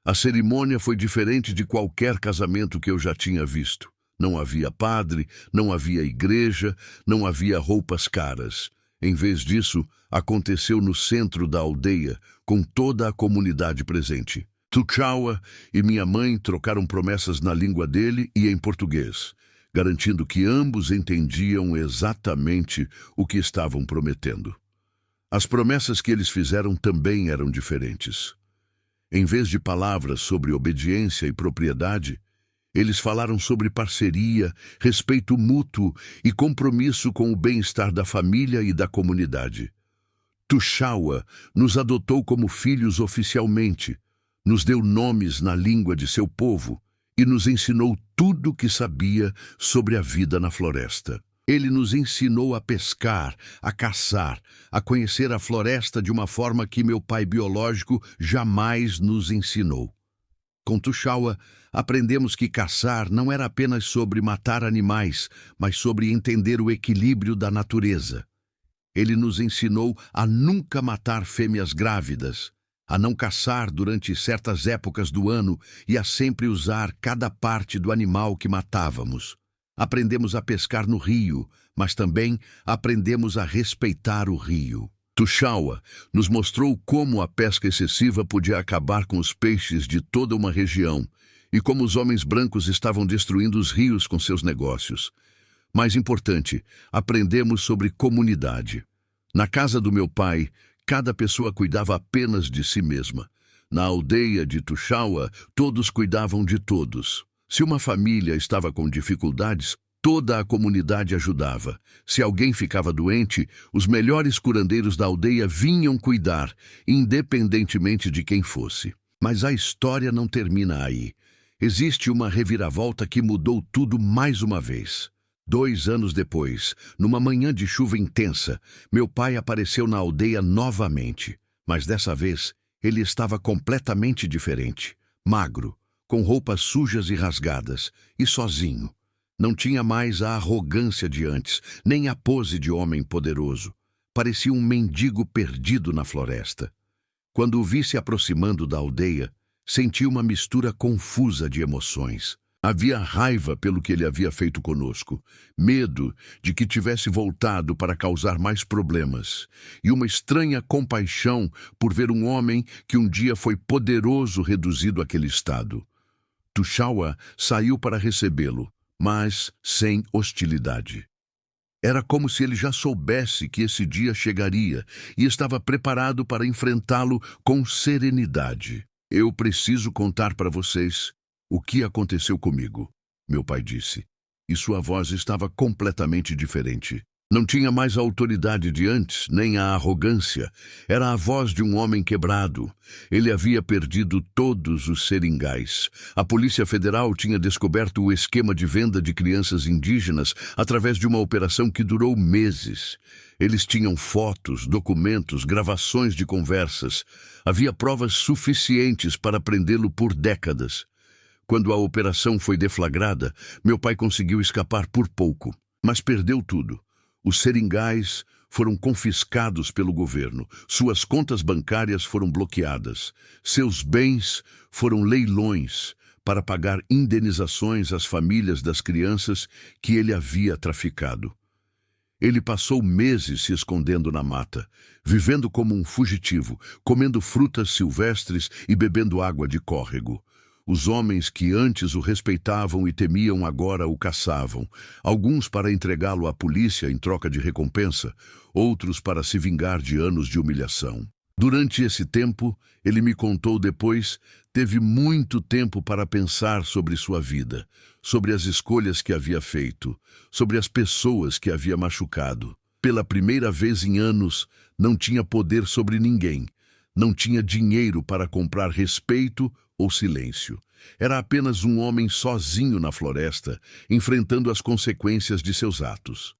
A cerimônia foi diferente de qualquer casamento que eu já tinha visto. Não havia padre, não havia igreja, não havia roupas caras. Em vez disso, aconteceu no centro da aldeia, com toda a comunidade presente. Tuxaua e minha mãe trocaram promessas na língua dele e em português, garantindo que ambos entendiam exatamente o que estavam prometendo. As promessas que eles fizeram também eram diferentes. Em vez de palavras sobre obediência e propriedade, eles falaram sobre parceria, respeito mútuo e compromisso com o bem-estar da família e da comunidade. Tuxaua nos adotou como filhos oficialmente, nos deu nomes na língua de seu povo e nos ensinou tudo o que sabia sobre a vida na floresta. Ele nos ensinou a pescar, a caçar, a conhecer a floresta de uma forma que meu pai biológico jamais nos ensinou. Com Tuxaua, aprendemos que caçar não era apenas sobre matar animais, mas sobre entender o equilíbrio da natureza. Ele nos ensinou a nunca matar fêmeas grávidas, a não caçar durante certas épocas do ano e a sempre usar cada parte do animal que matávamos. Aprendemos a pescar no rio, mas também aprendemos a respeitar o rio. Tuxaua nos mostrou como a pesca excessiva podia acabar com os peixes de toda uma região e como os homens brancos estavam destruindo os rios com seus negócios. Mais importante, aprendemos sobre comunidade. Na casa do meu pai, cada pessoa cuidava apenas de si mesma. Na aldeia de Tuxaua, todos cuidavam de todos. Se uma família estava com dificuldades, toda a comunidade ajudava. Se alguém ficava doente, os melhores curandeiros da aldeia vinham cuidar, independentemente de quem fosse. Mas a história não termina aí. Existe uma reviravolta que mudou tudo mais uma vez. 2 anos depois, numa manhã de chuva intensa, meu pai apareceu na aldeia novamente. Mas dessa vez, ele estava completamente diferente. Magro, com roupas sujas e rasgadas, e sozinho. Não tinha mais a arrogância de antes, nem a pose de homem poderoso. Parecia um mendigo perdido na floresta. Quando o vi se aproximando da aldeia, senti uma mistura confusa de emoções. Havia raiva pelo que ele havia feito conosco, medo de que tivesse voltado para causar mais problemas, e uma estranha compaixão por ver um homem que um dia foi poderoso reduzido àquele estado. Tuxaua saiu para recebê-lo, mas sem hostilidade. Era como se ele já soubesse que esse dia chegaria e estava preparado para enfrentá-lo com serenidade. Eu preciso contar para vocês o que aconteceu comigo, meu pai disse, e sua voz estava completamente diferente. Não tinha mais a autoridade de antes, nem a arrogância. Era a voz de um homem quebrado. Ele havia perdido todos os seringais. A Polícia Federal tinha descoberto o esquema de venda de crianças indígenas através de uma operação que durou meses. Eles tinham fotos, documentos, gravações de conversas. Havia provas suficientes para prendê-lo por décadas. Quando a operação foi deflagrada, meu pai conseguiu escapar por pouco, mas perdeu tudo. Os seringais foram confiscados pelo governo, suas contas bancárias foram bloqueadas, seus bens foram leilões para pagar indenizações às famílias das crianças que ele havia traficado. Ele passou meses se escondendo na mata, vivendo como um fugitivo, comendo frutas silvestres e bebendo água de córrego. Os homens que antes o respeitavam e temiam agora o caçavam, alguns para entregá-lo à polícia em troca de recompensa, outros para se vingar de anos de humilhação. Durante esse tempo, ele me contou depois, teve muito tempo para pensar sobre sua vida, sobre as escolhas que havia feito, sobre as pessoas que havia machucado. Pela primeira vez em anos, não tinha poder sobre ninguém, não tinha dinheiro para comprar respeito ou silêncio. Era apenas um homem sozinho na floresta, enfrentando as consequências de seus atos.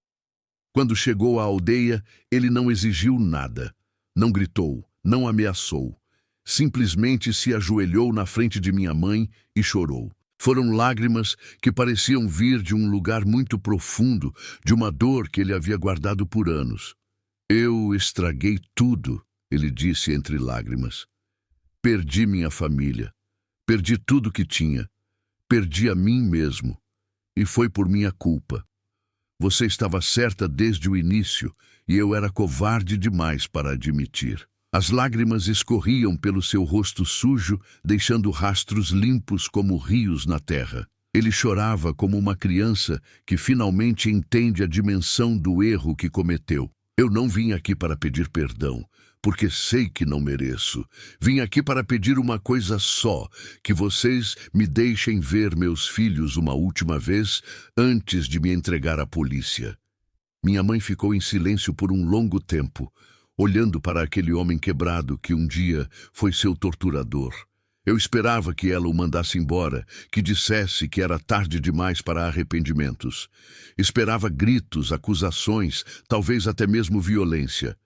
Quando chegou à aldeia, ele não exigiu nada. Não gritou, não ameaçou. Simplesmente se ajoelhou na frente de minha mãe e chorou. Foram lágrimas que pareciam vir de um lugar muito profundo, de uma dor que ele havia guardado por anos. Eu estraguei tudo, ele disse entre lágrimas. Perdi minha família. Perdi tudo que tinha. Perdi a mim mesmo. E foi por minha culpa. Você estava certa desde o início e eu era covarde demais para admitir. As lágrimas escorriam pelo seu rosto sujo, deixando rastros limpos como rios na terra. Ele chorava como uma criança que finalmente entende a dimensão do erro que cometeu. Eu não vim aqui para pedir perdão, porque sei que não mereço. Vim aqui para pedir uma coisa só, que vocês me deixem ver meus filhos uma última vez antes de me entregar à polícia. Minha mãe ficou em silêncio por um longo tempo, olhando para aquele homem quebrado que um dia foi seu torturador. Eu esperava que ela o mandasse embora, que dissesse que era tarde demais para arrependimentos. Esperava gritos, acusações, talvez até mesmo violência.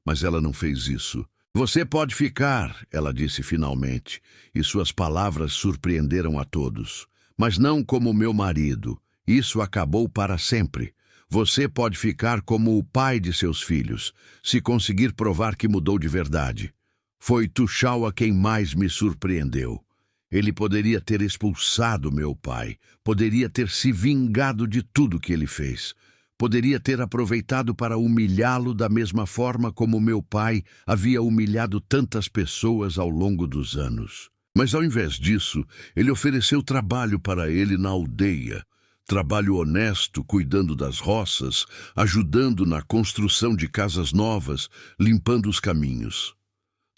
Mas ela não fez isso. Você pode ficar, ela disse finalmente, e suas palavras surpreenderam a todos. Mas não como meu marido. Isso acabou para sempre. Você pode ficar como o pai de seus filhos, se conseguir provar que mudou de verdade. Foi Tuxaua quem mais me surpreendeu. Ele poderia ter expulsado meu pai, poderia ter se vingado de tudo que ele fez. Poderia ter aproveitado para humilhá-lo da mesma forma como meu pai havia humilhado tantas pessoas ao longo dos anos. Mas ao invés disso, ele ofereceu trabalho para ele na aldeia. Trabalho honesto, cuidando das roças, ajudando na construção de casas novas, limpando os caminhos.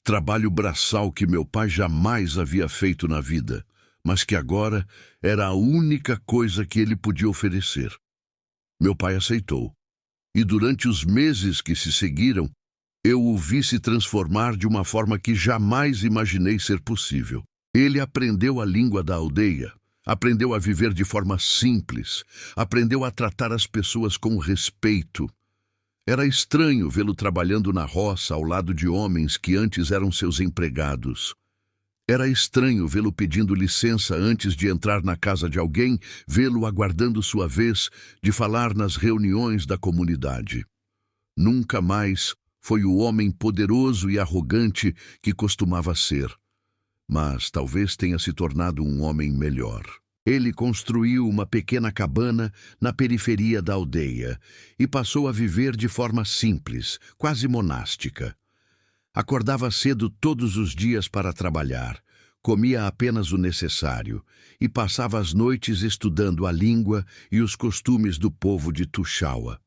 Trabalho braçal que meu pai jamais havia feito na vida, mas que agora era a única coisa que ele podia oferecer. Meu pai aceitou, e durante os meses que se seguiram, eu o vi se transformar de uma forma que jamais imaginei ser possível. Ele aprendeu a língua da aldeia, aprendeu a viver de forma simples, aprendeu a tratar as pessoas com respeito. Era estranho vê-lo trabalhando na roça ao lado de homens que antes eram seus empregados. Era estranho vê-lo pedindo licença antes de entrar na casa de alguém, vê-lo aguardando sua vez de falar nas reuniões da comunidade. Nunca mais foi o homem poderoso e arrogante que costumava ser, mas talvez tenha se tornado um homem melhor. Ele construiu uma pequena cabana na periferia da aldeia e passou a viver de forma simples, quase monástica. Acordava cedo todos os dias para trabalhar, comia apenas o necessário e passava as noites estudando a língua e os costumes do povo de Tuxaua.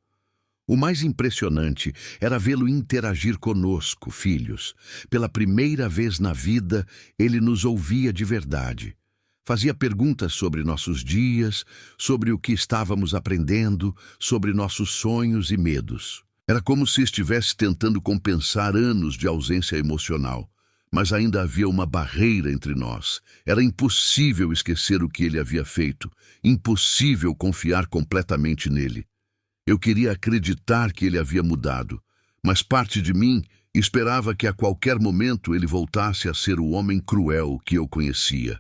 O mais impressionante era vê-lo interagir conosco, filhos. Pela primeira vez na vida, ele nos ouvia de verdade. Fazia perguntas sobre nossos dias, sobre o que estávamos aprendendo, sobre nossos sonhos e medos. Era como se estivesse tentando compensar anos de ausência emocional. Mas ainda havia uma barreira entre nós. Era impossível esquecer o que ele havia feito, impossível confiar completamente nele. Eu queria acreditar que ele havia mudado, mas parte de mim esperava que a qualquer momento ele voltasse a ser o homem cruel que eu conhecia.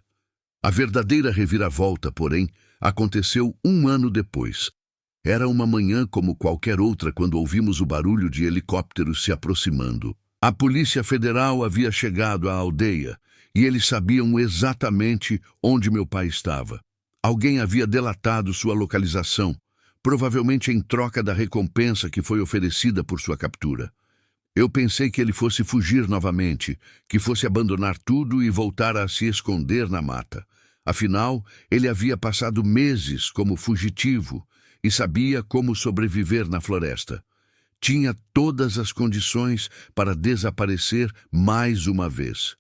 A verdadeira reviravolta, porém, aconteceu um ano depois. Era uma manhã como qualquer outra quando ouvimos o barulho de helicópteros se aproximando. A Polícia Federal havia chegado à aldeia e eles sabiam exatamente onde meu pai estava. Alguém havia delatado sua localização, provavelmente em troca da recompensa que foi oferecida por sua captura. Eu pensei que ele fosse fugir novamente, que fosse abandonar tudo e voltar a se esconder na mata. Afinal, ele havia passado meses como fugitivo e sabia como sobreviver na floresta. Tinha todas as condições para desaparecer mais uma vez.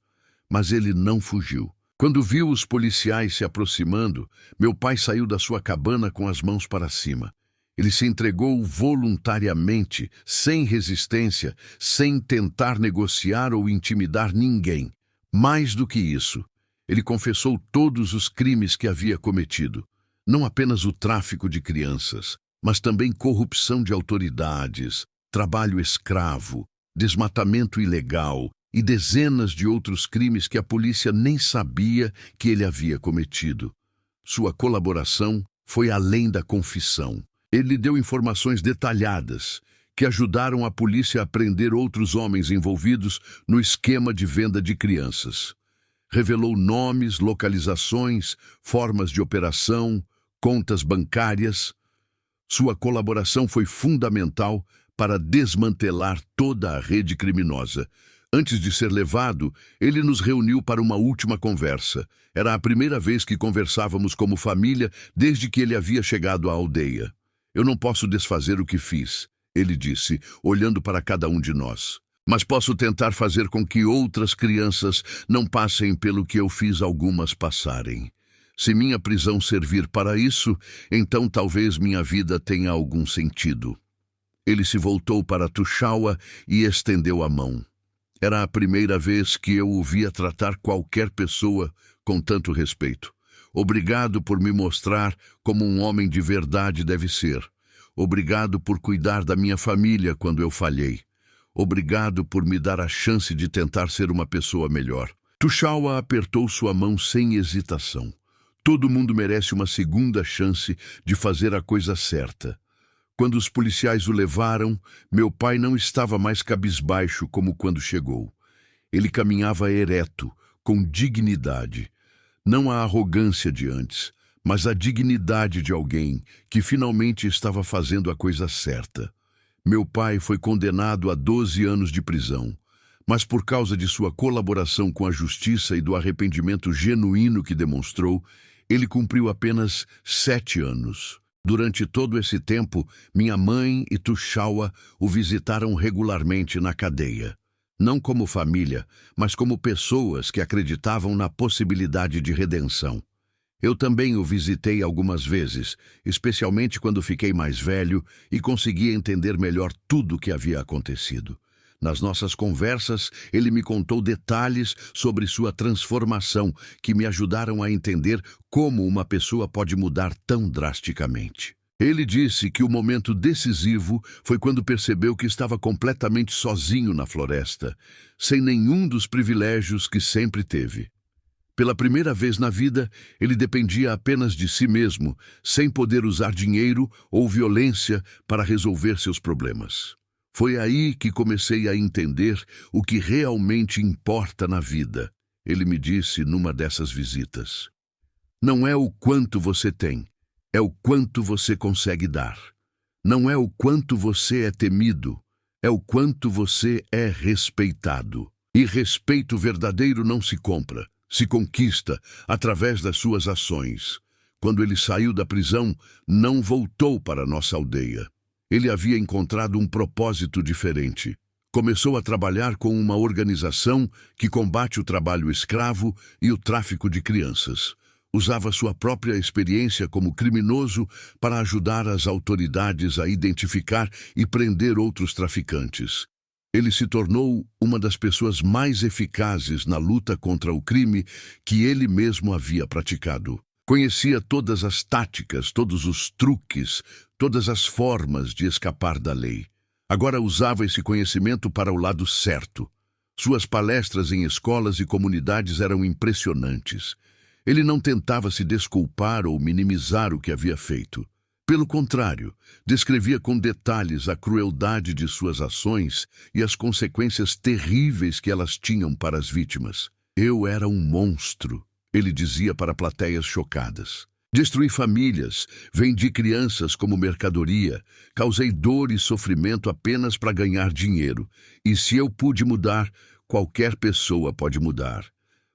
Mas ele não fugiu. Quando viu os policiais se aproximando, meu pai saiu da sua cabana com as mãos para cima. Ele se entregou voluntariamente, sem resistência, sem tentar negociar ou intimidar ninguém. Mais do que isso, ele confessou todos os crimes que havia cometido. Não apenas o tráfico de crianças, mas também corrupção de autoridades, trabalho escravo, desmatamento ilegal e dezenas de outros crimes que a polícia nem sabia que ele havia cometido. Sua colaboração foi além da confissão. Ele deu informações detalhadas que ajudaram a polícia a prender outros homens envolvidos no esquema de venda de crianças. Revelou nomes, localizações, formas de operação, contas bancárias. Sua colaboração foi fundamental para desmantelar toda a rede criminosa. Antes de ser levado, ele nos reuniu para uma última conversa. Era a primeira vez que conversávamos como família desde que ele havia chegado à aldeia. Eu não posso desfazer o que fiz, ele disse, olhando para cada um de nós. Mas posso tentar fazer com que outras crianças não passem pelo que eu fiz algumas passarem. Se minha prisão servir para isso, então talvez minha vida tenha algum sentido. Ele se voltou para Tuxaua e estendeu a mão. Era a primeira vez que eu o via tratar qualquer pessoa com tanto respeito. Obrigado por me mostrar como um homem de verdade deve ser. Obrigado por cuidar da minha família quando eu falhei. Obrigado por me dar a chance de tentar ser uma pessoa melhor. Tuxaua apertou sua mão sem hesitação. Todo mundo merece uma segunda chance de fazer a coisa certa. Quando os policiais o levaram, meu pai não estava mais cabisbaixo como quando chegou. Ele caminhava ereto, com dignidade. Não a arrogância de antes, mas a dignidade de alguém que finalmente estava fazendo a coisa certa. Meu pai foi condenado a 12 anos de prisão, mas por causa de sua colaboração com a justiça e do arrependimento genuíno que demonstrou, ele cumpriu apenas 7 anos. Durante todo esse tempo, minha mãe e Tuxaua o visitaram regularmente na cadeia. Não como família, mas como pessoas que acreditavam na possibilidade de redenção. Eu também o visitei algumas vezes, especialmente quando fiquei mais velho e consegui entender melhor tudo o que havia acontecido. Nas nossas conversas, ele me contou detalhes sobre sua transformação que me ajudaram a entender como uma pessoa pode mudar tão drasticamente. Ele disse que o momento decisivo foi quando percebeu que estava completamente sozinho na floresta, sem nenhum dos privilégios que sempre teve. Pela primeira vez na vida, ele dependia apenas de si mesmo, sem poder usar dinheiro ou violência para resolver seus problemas. Foi aí que comecei a entender o que realmente importa na vida, ele me disse numa dessas visitas. Não é o quanto você tem, é o quanto você consegue dar. Não é o quanto você é temido, é o quanto você é respeitado. E respeito verdadeiro não se compra, se conquista através das suas ações. Quando ele saiu da prisão, não voltou para nossa aldeia. Ele havia encontrado um propósito diferente. Começou a trabalhar com uma organização que combate o trabalho escravo e o tráfico de crianças. Usava sua própria experiência como criminoso para ajudar as autoridades a identificar e prender outros traficantes. Ele se tornou uma das pessoas mais eficazes na luta contra o crime que ele mesmo havia praticado. Conhecia todas as táticas, todos os truques, todas as formas de escapar da lei. Agora usava esse conhecimento para o lado certo. Suas palestras em escolas e comunidades eram impressionantes. Ele não tentava se desculpar ou minimizar o que havia feito. Pelo contrário, descrevia com detalhes a crueldade de suas ações e as consequências terríveis que elas tinham para as vítimas. Eu era um monstro, ele dizia para plateias chocadas. Destruí famílias, vendi crianças como mercadoria, causei dor e sofrimento apenas para ganhar dinheiro. E se eu pude mudar, qualquer pessoa pode mudar.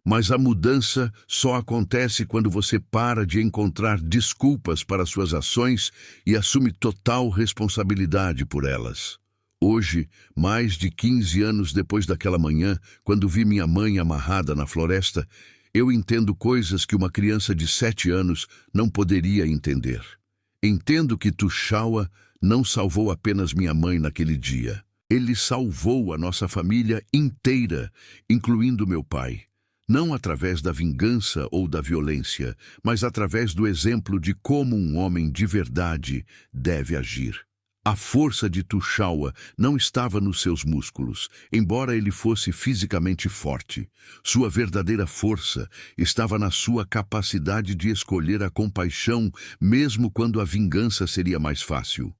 Mas a mudança só acontece quando você para de encontrar desculpas para suas ações e assume total responsabilidade por elas. Hoje, mais de 15 anos depois daquela manhã, quando vi minha mãe amarrada na floresta, eu entendo coisas que uma criança de 7 anos não poderia entender. Entendo que Tuxaua não salvou apenas minha mãe naquele dia. Ele salvou a nossa família inteira, incluindo meu pai. Não através da vingança ou da violência, mas através do exemplo de como um homem de verdade deve agir. A força de Tuxaua não estava nos seus músculos, embora ele fosse fisicamente forte. Sua verdadeira força estava na sua capacidade de escolher a compaixão, mesmo quando a vingança seria mais fácil.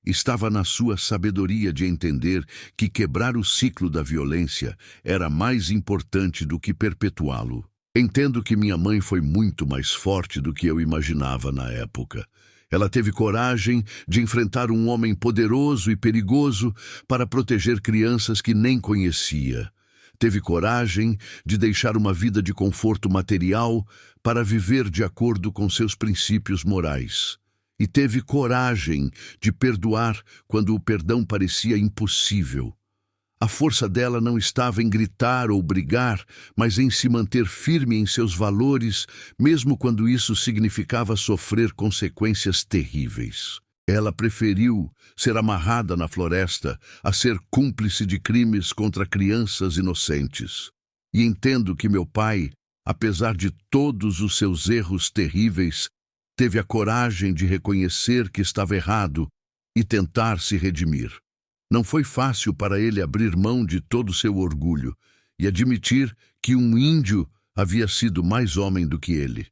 Estava na sua sabedoria de entender que quebrar o ciclo da violência era mais importante do que perpetuá-lo. Entendo que minha mãe foi muito mais forte do que eu imaginava na época. Ela teve coragem de enfrentar um homem poderoso e perigoso para proteger crianças que nem conhecia. Teve coragem de deixar uma vida de conforto material para viver de acordo com seus princípios morais. E teve coragem de perdoar quando o perdão parecia impossível. A força dela não estava em gritar ou brigar, mas em se manter firme em seus valores, mesmo quando isso significava sofrer consequências terríveis. Ela preferiu ser amarrada na floresta a ser cúmplice de crimes contra crianças inocentes. E entendo que meu pai, apesar de todos os seus erros terríveis, teve a coragem de reconhecer que estava errado e tentar se redimir. Não foi fácil para ele abrir mão de todo o seu orgulho e admitir que um índio havia sido mais homem do que ele.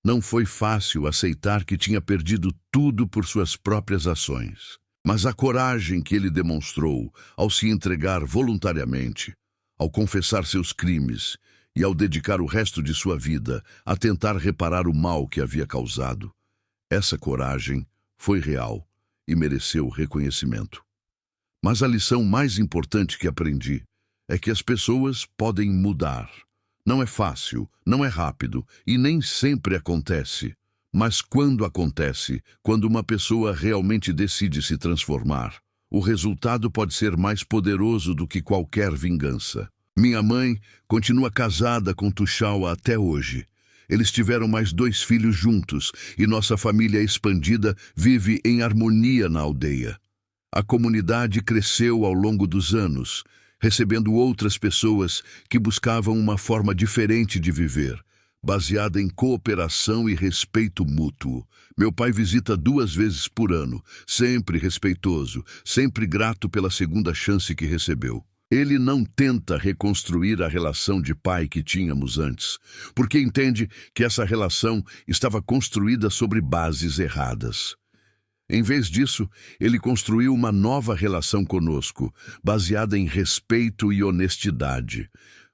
Não foi fácil aceitar que tinha perdido tudo por suas próprias ações. Mas a coragem que ele demonstrou ao se entregar voluntariamente, ao confessar seus crimes e ao dedicar o resto de sua vida a tentar reparar o mal que havia causado, essa coragem foi real e mereceu reconhecimento. Mas a lição mais importante que aprendi é que as pessoas podem mudar. Não é fácil, não é rápido e nem sempre acontece. Mas quando acontece, quando uma pessoa realmente decide se transformar, o resultado pode ser mais poderoso do que qualquer vingança. Minha mãe continua casada com Tuxaua até hoje. Eles tiveram mais 2 filhos juntos e nossa família expandida vive em harmonia na aldeia. A comunidade cresceu ao longo dos anos, recebendo outras pessoas que buscavam uma forma diferente de viver, baseada em cooperação e respeito mútuo. Meu pai visita 2 vezes por ano, sempre respeitoso, sempre grato pela segunda chance que recebeu. Ele não tenta reconstruir a relação de pai que tínhamos antes, porque entende que essa relação estava construída sobre bases erradas. Em vez disso, ele construiu uma nova relação conosco, baseada em respeito e honestidade.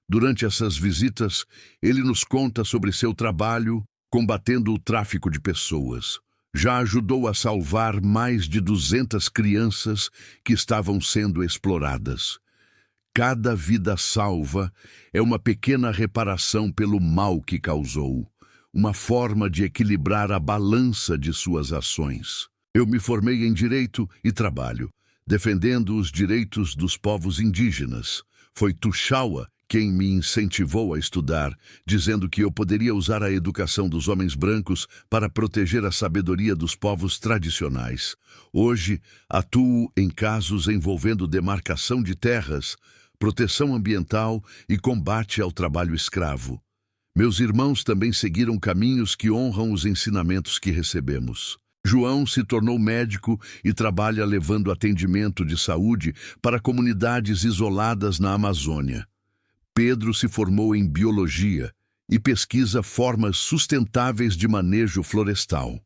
Durante essas visitas, ele nos conta sobre seu trabalho combatendo o tráfico de pessoas. Já ajudou a salvar mais de 200 crianças que estavam sendo exploradas. Cada vida salva é uma pequena reparação pelo mal que causou, uma forma de equilibrar a balança de suas ações. Eu me formei em Direito e trabalho, defendendo os direitos dos povos indígenas. Foi Tuxaua quem me incentivou a estudar, dizendo que eu poderia usar a educação dos homens brancos para proteger a sabedoria dos povos tradicionais. Hoje, atuo em casos envolvendo demarcação de terras, proteção ambiental e combate ao trabalho escravo. Meus irmãos também seguiram caminhos que honram os ensinamentos que recebemos. João se tornou médico e trabalha levando atendimento de saúde para comunidades isoladas na Amazônia. Pedro se formou em biologia e pesquisa formas sustentáveis de manejo florestal.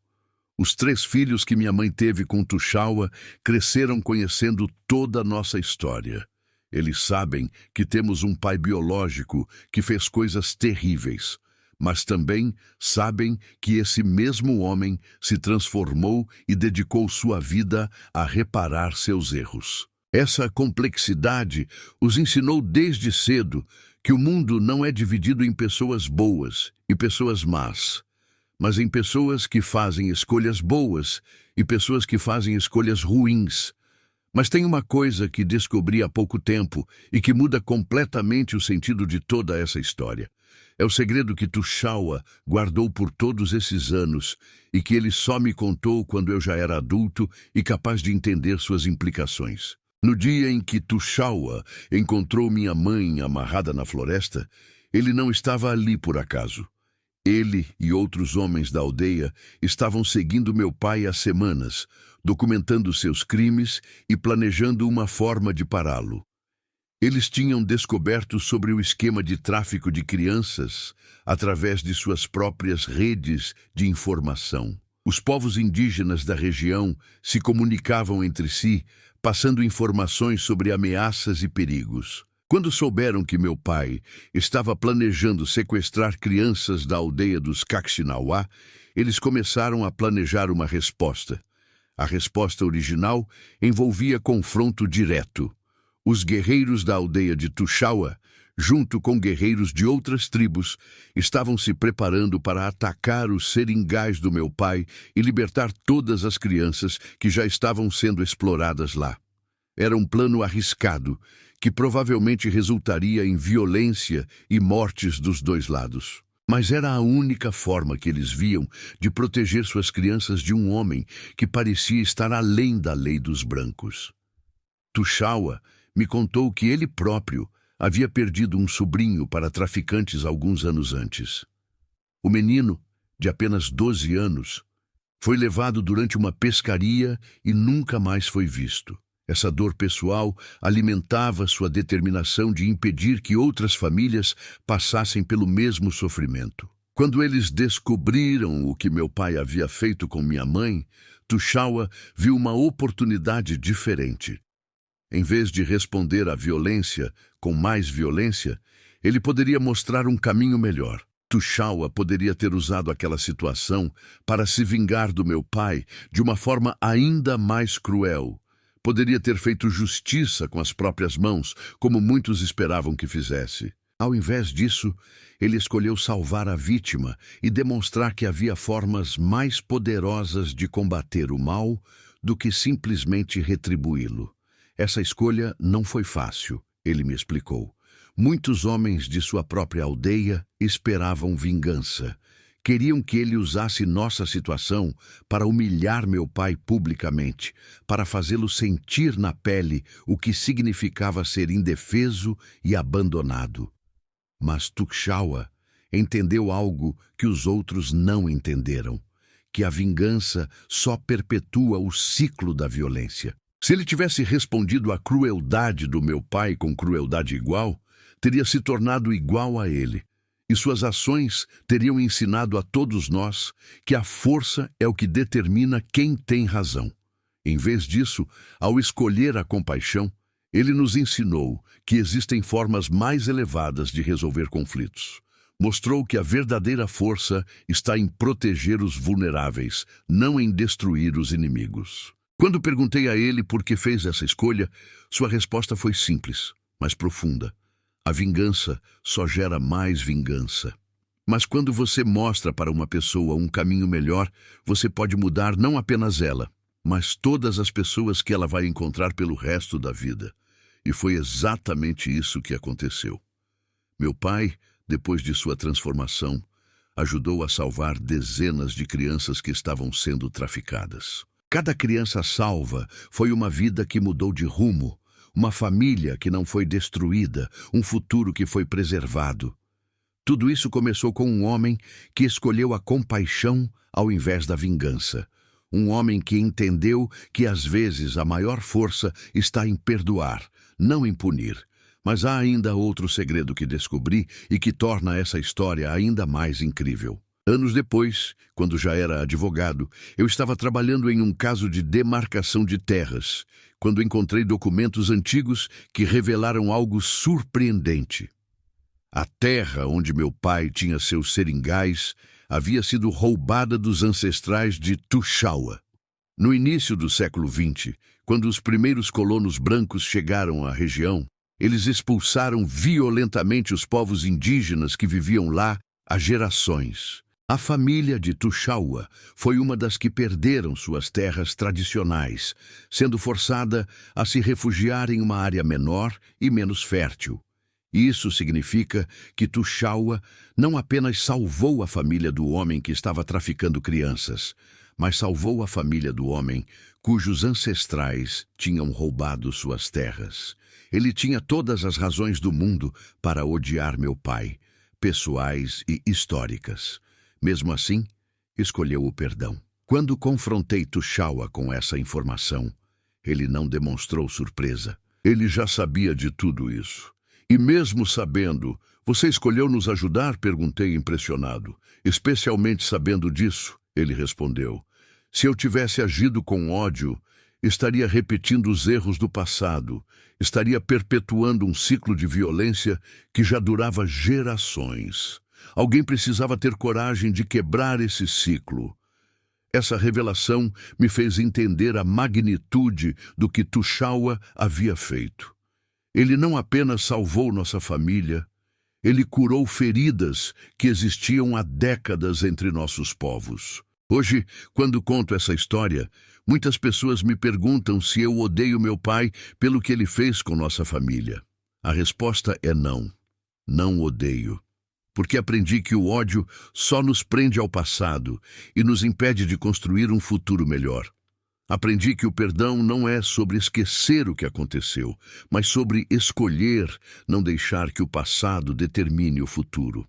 Os 3 filhos que minha mãe teve com Tuxaua cresceram conhecendo toda a nossa história. Eles sabem que temos um pai biológico que fez coisas terríveis, mas também sabem que esse mesmo homem se transformou e dedicou sua vida a reparar seus erros. Essa complexidade os ensinou desde cedo que o mundo não é dividido em pessoas boas e pessoas más, mas em pessoas que fazem escolhas boas e pessoas que fazem escolhas ruins. Mas tem uma coisa que descobri há pouco tempo e que muda completamente o sentido de toda essa história. É o segredo que Tuxaua guardou por todos esses anos e que ele só me contou quando eu já era adulto e capaz de entender suas implicações. No dia em que Tuxaua encontrou minha mãe amarrada na floresta, ele não estava ali por acaso. Ele e outros homens da aldeia estavam seguindo meu pai há semanas, documentando seus crimes e planejando uma forma de pará-lo. Eles tinham descoberto sobre o esquema de tráfico de crianças através de suas próprias redes de informação. Os povos indígenas da região se comunicavam entre si, passando informações sobre ameaças e perigos. Quando souberam que meu pai estava planejando sequestrar crianças da aldeia dos Caxinauá, eles começaram a planejar uma resposta. A resposta original envolvia confronto direto. Os guerreiros da aldeia de Tuxaua, junto com guerreiros de outras tribos, estavam se preparando para atacar os seringais do meu pai e libertar todas as crianças que já estavam sendo exploradas lá. Era um plano arriscado, que provavelmente resultaria em violência e mortes dos 2 lados. Mas era a única forma que eles viam de proteger suas crianças de um homem que parecia estar além da lei dos brancos. Tuxaua me contou que ele próprio havia perdido um sobrinho para traficantes alguns anos antes. O menino, de apenas 12 anos, foi levado durante uma pescaria e nunca mais foi visto. Essa dor pessoal alimentava sua determinação de impedir que outras famílias passassem pelo mesmo sofrimento. Quando eles descobriram o que meu pai havia feito com minha mãe, Tuxaua viu uma oportunidade diferente. Em vez de responder à violência com mais violência, ele poderia mostrar um caminho melhor. Tuxaua poderia ter usado aquela situação para se vingar do meu pai de uma forma ainda mais cruel. Poderia ter feito justiça com as próprias mãos, como muitos esperavam que fizesse. Ao invés disso, ele escolheu salvar a vítima e demonstrar que havia formas mais poderosas de combater o mal do que simplesmente retribuí-lo. Essa escolha não foi fácil, ele me explicou. Muitos homens de sua própria aldeia esperavam vingança. Queriam que ele usasse nossa situação para humilhar meu pai publicamente, para fazê-lo sentir na pele o que significava ser indefeso e abandonado. Mas Tuxaua entendeu algo que os outros não entenderam, que a vingança só perpetua o ciclo da violência. Se ele tivesse respondido à crueldade do meu pai com crueldade igual, teria se tornado igual a ele. E suas ações teriam ensinado a todos nós que a força é o que determina quem tem razão. Em vez disso, ao escolher a compaixão, ele nos ensinou que existem formas mais elevadas de resolver conflitos. Mostrou que a verdadeira força está em proteger os vulneráveis, não em destruir os inimigos. Quando perguntei a ele por que fez essa escolha, sua resposta foi simples, mas profunda. A vingança só gera mais vingança. Mas quando você mostra para uma pessoa um caminho melhor, você pode mudar não apenas ela, mas todas as pessoas que ela vai encontrar pelo resto da vida. E foi exatamente isso que aconteceu. Meu pai, depois de sua transformação, ajudou a salvar dezenas de crianças que estavam sendo traficadas. Cada criança salva foi uma vida que mudou de rumo, uma família que não foi destruída, um futuro que foi preservado. Tudo isso começou com um homem que escolheu a compaixão ao invés da vingança. Um homem que entendeu que às vezes a maior força está em perdoar, não em punir. Mas há ainda outro segredo que descobri e que torna essa história ainda mais incrível. Anos depois, quando já era advogado, eu estava trabalhando em um caso de demarcação de terras, quando encontrei documentos antigos que revelaram algo surpreendente. A terra onde meu pai tinha seus seringais havia sido roubada dos ancestrais de Tuxaua. No início do século XX, quando os primeiros colonos brancos chegaram à região, eles expulsaram violentamente os povos indígenas que viviam lá há gerações. A família de Tuxaua foi uma das que perderam suas terras tradicionais, sendo forçada a se refugiar em uma área menor e menos fértil. Isso significa que Tuxaua não apenas salvou a família do homem que estava traficando crianças, mas salvou a família do homem cujos ancestrais tinham roubado suas terras. Ele tinha todas as razões do mundo para odiar meu pai, pessoais e históricas. Mesmo assim, escolheu o perdão. Quando confrontei Tuxaua com essa informação, ele não demonstrou surpresa. Ele já sabia de tudo isso. E mesmo sabendo, você escolheu nos ajudar? Perguntei impressionado. Especialmente sabendo disso, ele respondeu. Se eu tivesse agido com ódio, estaria repetindo os erros do passado, estaria perpetuando um ciclo de violência que já durava gerações. Alguém precisava ter coragem de quebrar esse ciclo. Essa revelação me fez entender a magnitude do que Tuxaua havia feito. Ele não apenas salvou nossa família, ele curou feridas que existiam há décadas entre nossos povos. Hoje, quando conto essa história, muitas pessoas me perguntam se eu odeio meu pai pelo que ele fez com nossa família. A resposta é não. Não odeio. Porque aprendi que o ódio só nos prende ao passado e nos impede de construir um futuro melhor. Aprendi que o perdão não é sobre esquecer o que aconteceu, mas sobre escolher não deixar que o passado determine o futuro.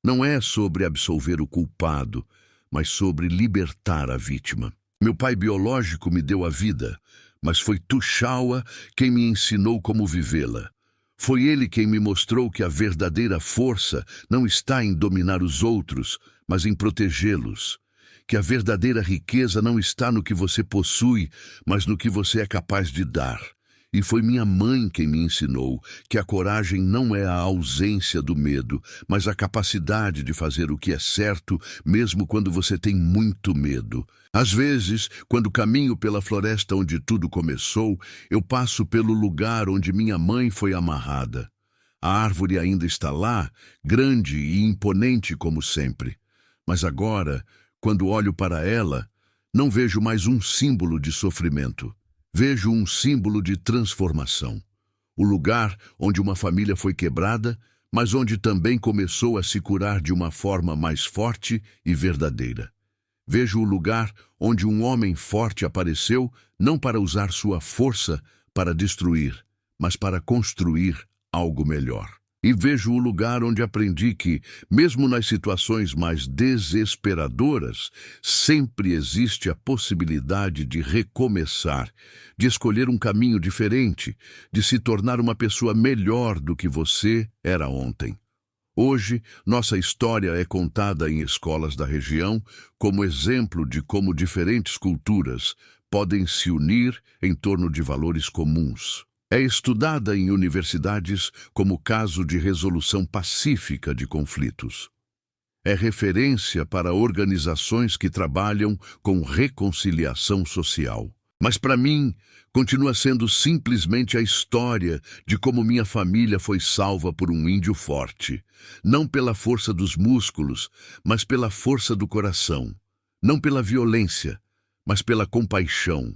Não é sobre absolver o culpado, mas sobre libertar a vítima. Meu pai biológico me deu a vida, mas foi Tuxaua quem me ensinou como vivê-la. Foi ele quem me mostrou que a verdadeira força não está em dominar os outros, mas em protegê-los. Que a verdadeira riqueza não está no que você possui, mas no que você é capaz de dar. E foi minha mãe quem me ensinou que a coragem não é a ausência do medo, mas a capacidade de fazer o que é certo, mesmo quando você tem muito medo. Às vezes, quando caminho pela floresta onde tudo começou, eu passo pelo lugar onde minha mãe foi amarrada. A árvore ainda está lá, grande e imponente como sempre. Mas agora, quando olho para ela, não vejo mais um símbolo de sofrimento. Vejo um símbolo de transformação. O lugar onde uma família foi quebrada, mas onde também começou a se curar de uma forma mais forte e verdadeira. Vejo o lugar onde um homem forte apareceu, não para usar sua força para destruir, mas para construir algo melhor. E vejo o lugar onde aprendi que, mesmo nas situações mais desesperadoras, sempre existe a possibilidade de recomeçar, de escolher um caminho diferente, de se tornar uma pessoa melhor do que você era ontem. Hoje, nossa história é contada em escolas da região como exemplo de como diferentes culturas podem se unir em torno de valores comuns. É estudada em universidades como caso de resolução pacífica de conflitos. É referência para organizações que trabalham com reconciliação social. Mas para mim, continua sendo simplesmente a história de como minha família foi salva por um índio forte. Não pela força dos músculos, mas pela força do coração. Não pela violência, mas pela compaixão.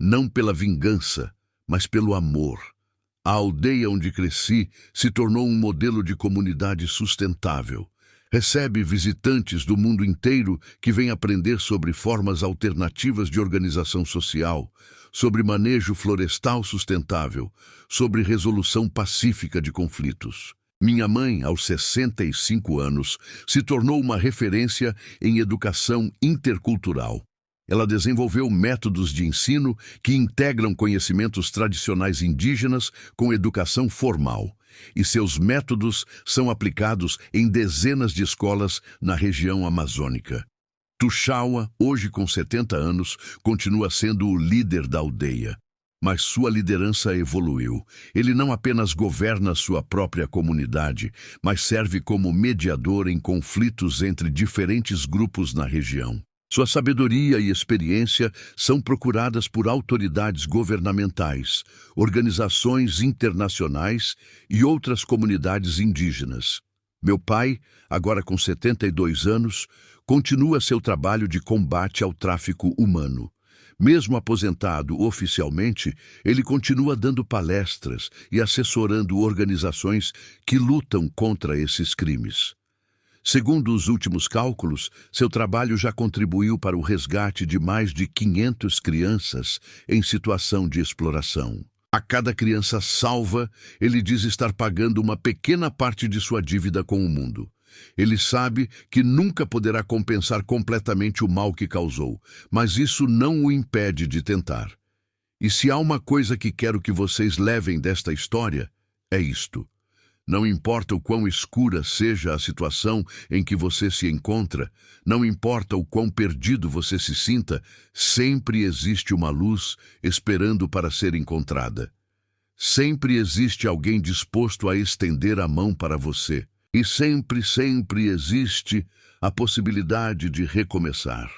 Não pela vingança, mas pelo amor. A aldeia onde cresci se tornou um modelo de comunidade sustentável. Recebe visitantes do mundo inteiro que vêm aprender sobre formas alternativas de organização social, sobre manejo florestal sustentável, sobre resolução pacífica de conflitos. Minha mãe, aos 65 anos, se tornou uma referência em educação intercultural. Ela desenvolveu métodos de ensino que integram conhecimentos tradicionais indígenas com educação formal, e seus métodos são aplicados em dezenas de escolas na região amazônica. Tuxaua, hoje com 70 anos, continua sendo o líder da aldeia. Mas sua liderança evoluiu. Ele não apenas governa sua própria comunidade, mas serve como mediador em conflitos entre diferentes grupos na região. Sua sabedoria e experiência são procuradas por autoridades governamentais, organizações internacionais e outras comunidades indígenas. Meu pai, agora com 72 anos, continua seu trabalho de combate ao tráfico humano. Mesmo aposentado oficialmente, ele continua dando palestras e assessorando organizações que lutam contra esses crimes. Segundo os últimos cálculos, seu trabalho já contribuiu para o resgate de mais de 500 crianças em situação de exploração. A cada criança salva, ele diz estar pagando uma pequena parte de sua dívida com o mundo. Ele sabe que nunca poderá compensar completamente o mal que causou, mas isso não o impede de tentar. E se há uma coisa que quero que vocês levem desta história, é isto. Não importa o quão escura seja a situação em que você se encontra, não importa o quão perdido você se sinta, sempre existe uma luz esperando para ser encontrada. Sempre existe alguém disposto a estender a mão para você. E sempre, sempre existe a possibilidade de recomeçar.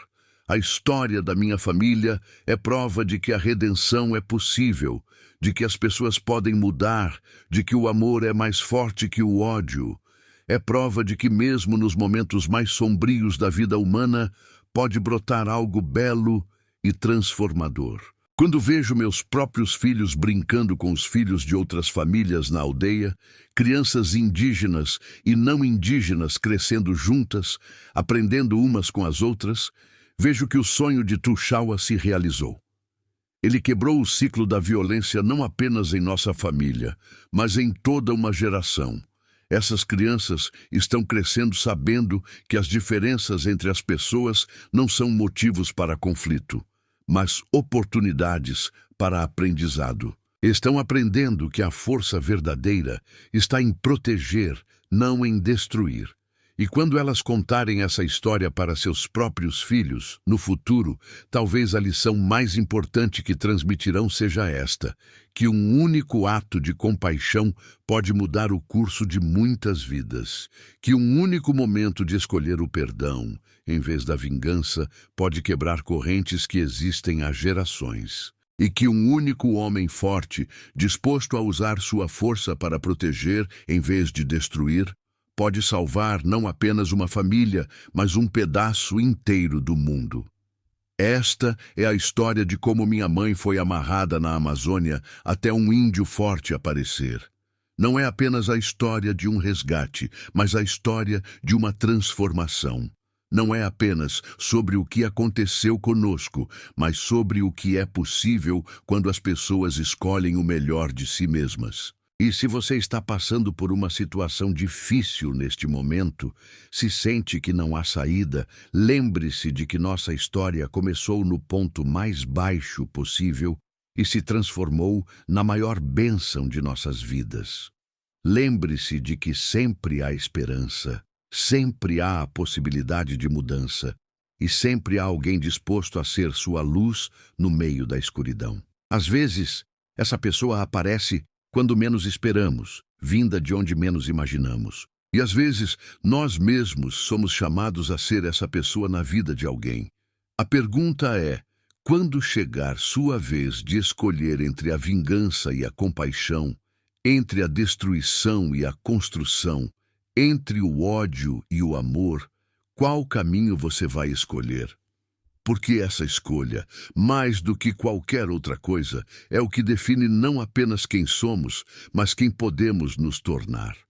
A história da minha família é prova de que a redenção é possível, de que as pessoas podem mudar, de que o amor é mais forte que o ódio. É prova de que mesmo nos momentos mais sombrios da vida humana, pode brotar algo belo e transformador. Quando vejo meus próprios filhos brincando com os filhos de outras famílias na aldeia, crianças indígenas e não indígenas crescendo juntas, aprendendo umas com as outras, vejo que o sonho de Tuxaua se realizou. Ele quebrou o ciclo da violência não apenas em nossa família, mas em toda uma geração. Essas crianças estão crescendo sabendo que as diferenças entre as pessoas não são motivos para conflito, mas oportunidades para aprendizado. Estão aprendendo que a força verdadeira está em proteger, não em destruir. E quando elas contarem essa história para seus próprios filhos, no futuro, talvez a lição mais importante que transmitirão seja esta: que um único ato de compaixão pode mudar o curso de muitas vidas, que um único momento de escolher o perdão, em vez da vingança, pode quebrar correntes que existem há gerações. E que um único homem forte, disposto a usar sua força para proteger em vez de destruir, pode salvar não apenas uma família, mas um pedaço inteiro do mundo. Esta é a história de como minha mãe foi amarrada na Amazônia até um índio forte aparecer. Não é apenas a história de um resgate, mas a história de uma transformação. Não é apenas sobre o que aconteceu conosco, mas sobre o que é possível quando as pessoas escolhem o melhor de si mesmas. E se você está passando por uma situação difícil neste momento, se sente que não há saída, lembre-se de que nossa história começou no ponto mais baixo possível e se transformou na maior bênção de nossas vidas. Lembre-se de que sempre há esperança, sempre há a possibilidade de mudança e sempre há alguém disposto a ser sua luz no meio da escuridão. Às vezes, essa pessoa aparece quando menos esperamos, vinda de onde menos imaginamos. E às vezes, nós mesmos somos chamados a ser essa pessoa na vida de alguém. A pergunta é: quando chegar sua vez de escolher entre a vingança e a compaixão, entre a destruição e a construção, entre o ódio e o amor, qual caminho você vai escolher? porque essa escolha, mais do que qualquer outra coisa, é o que define não apenas quem somos, mas quem podemos nos tornar.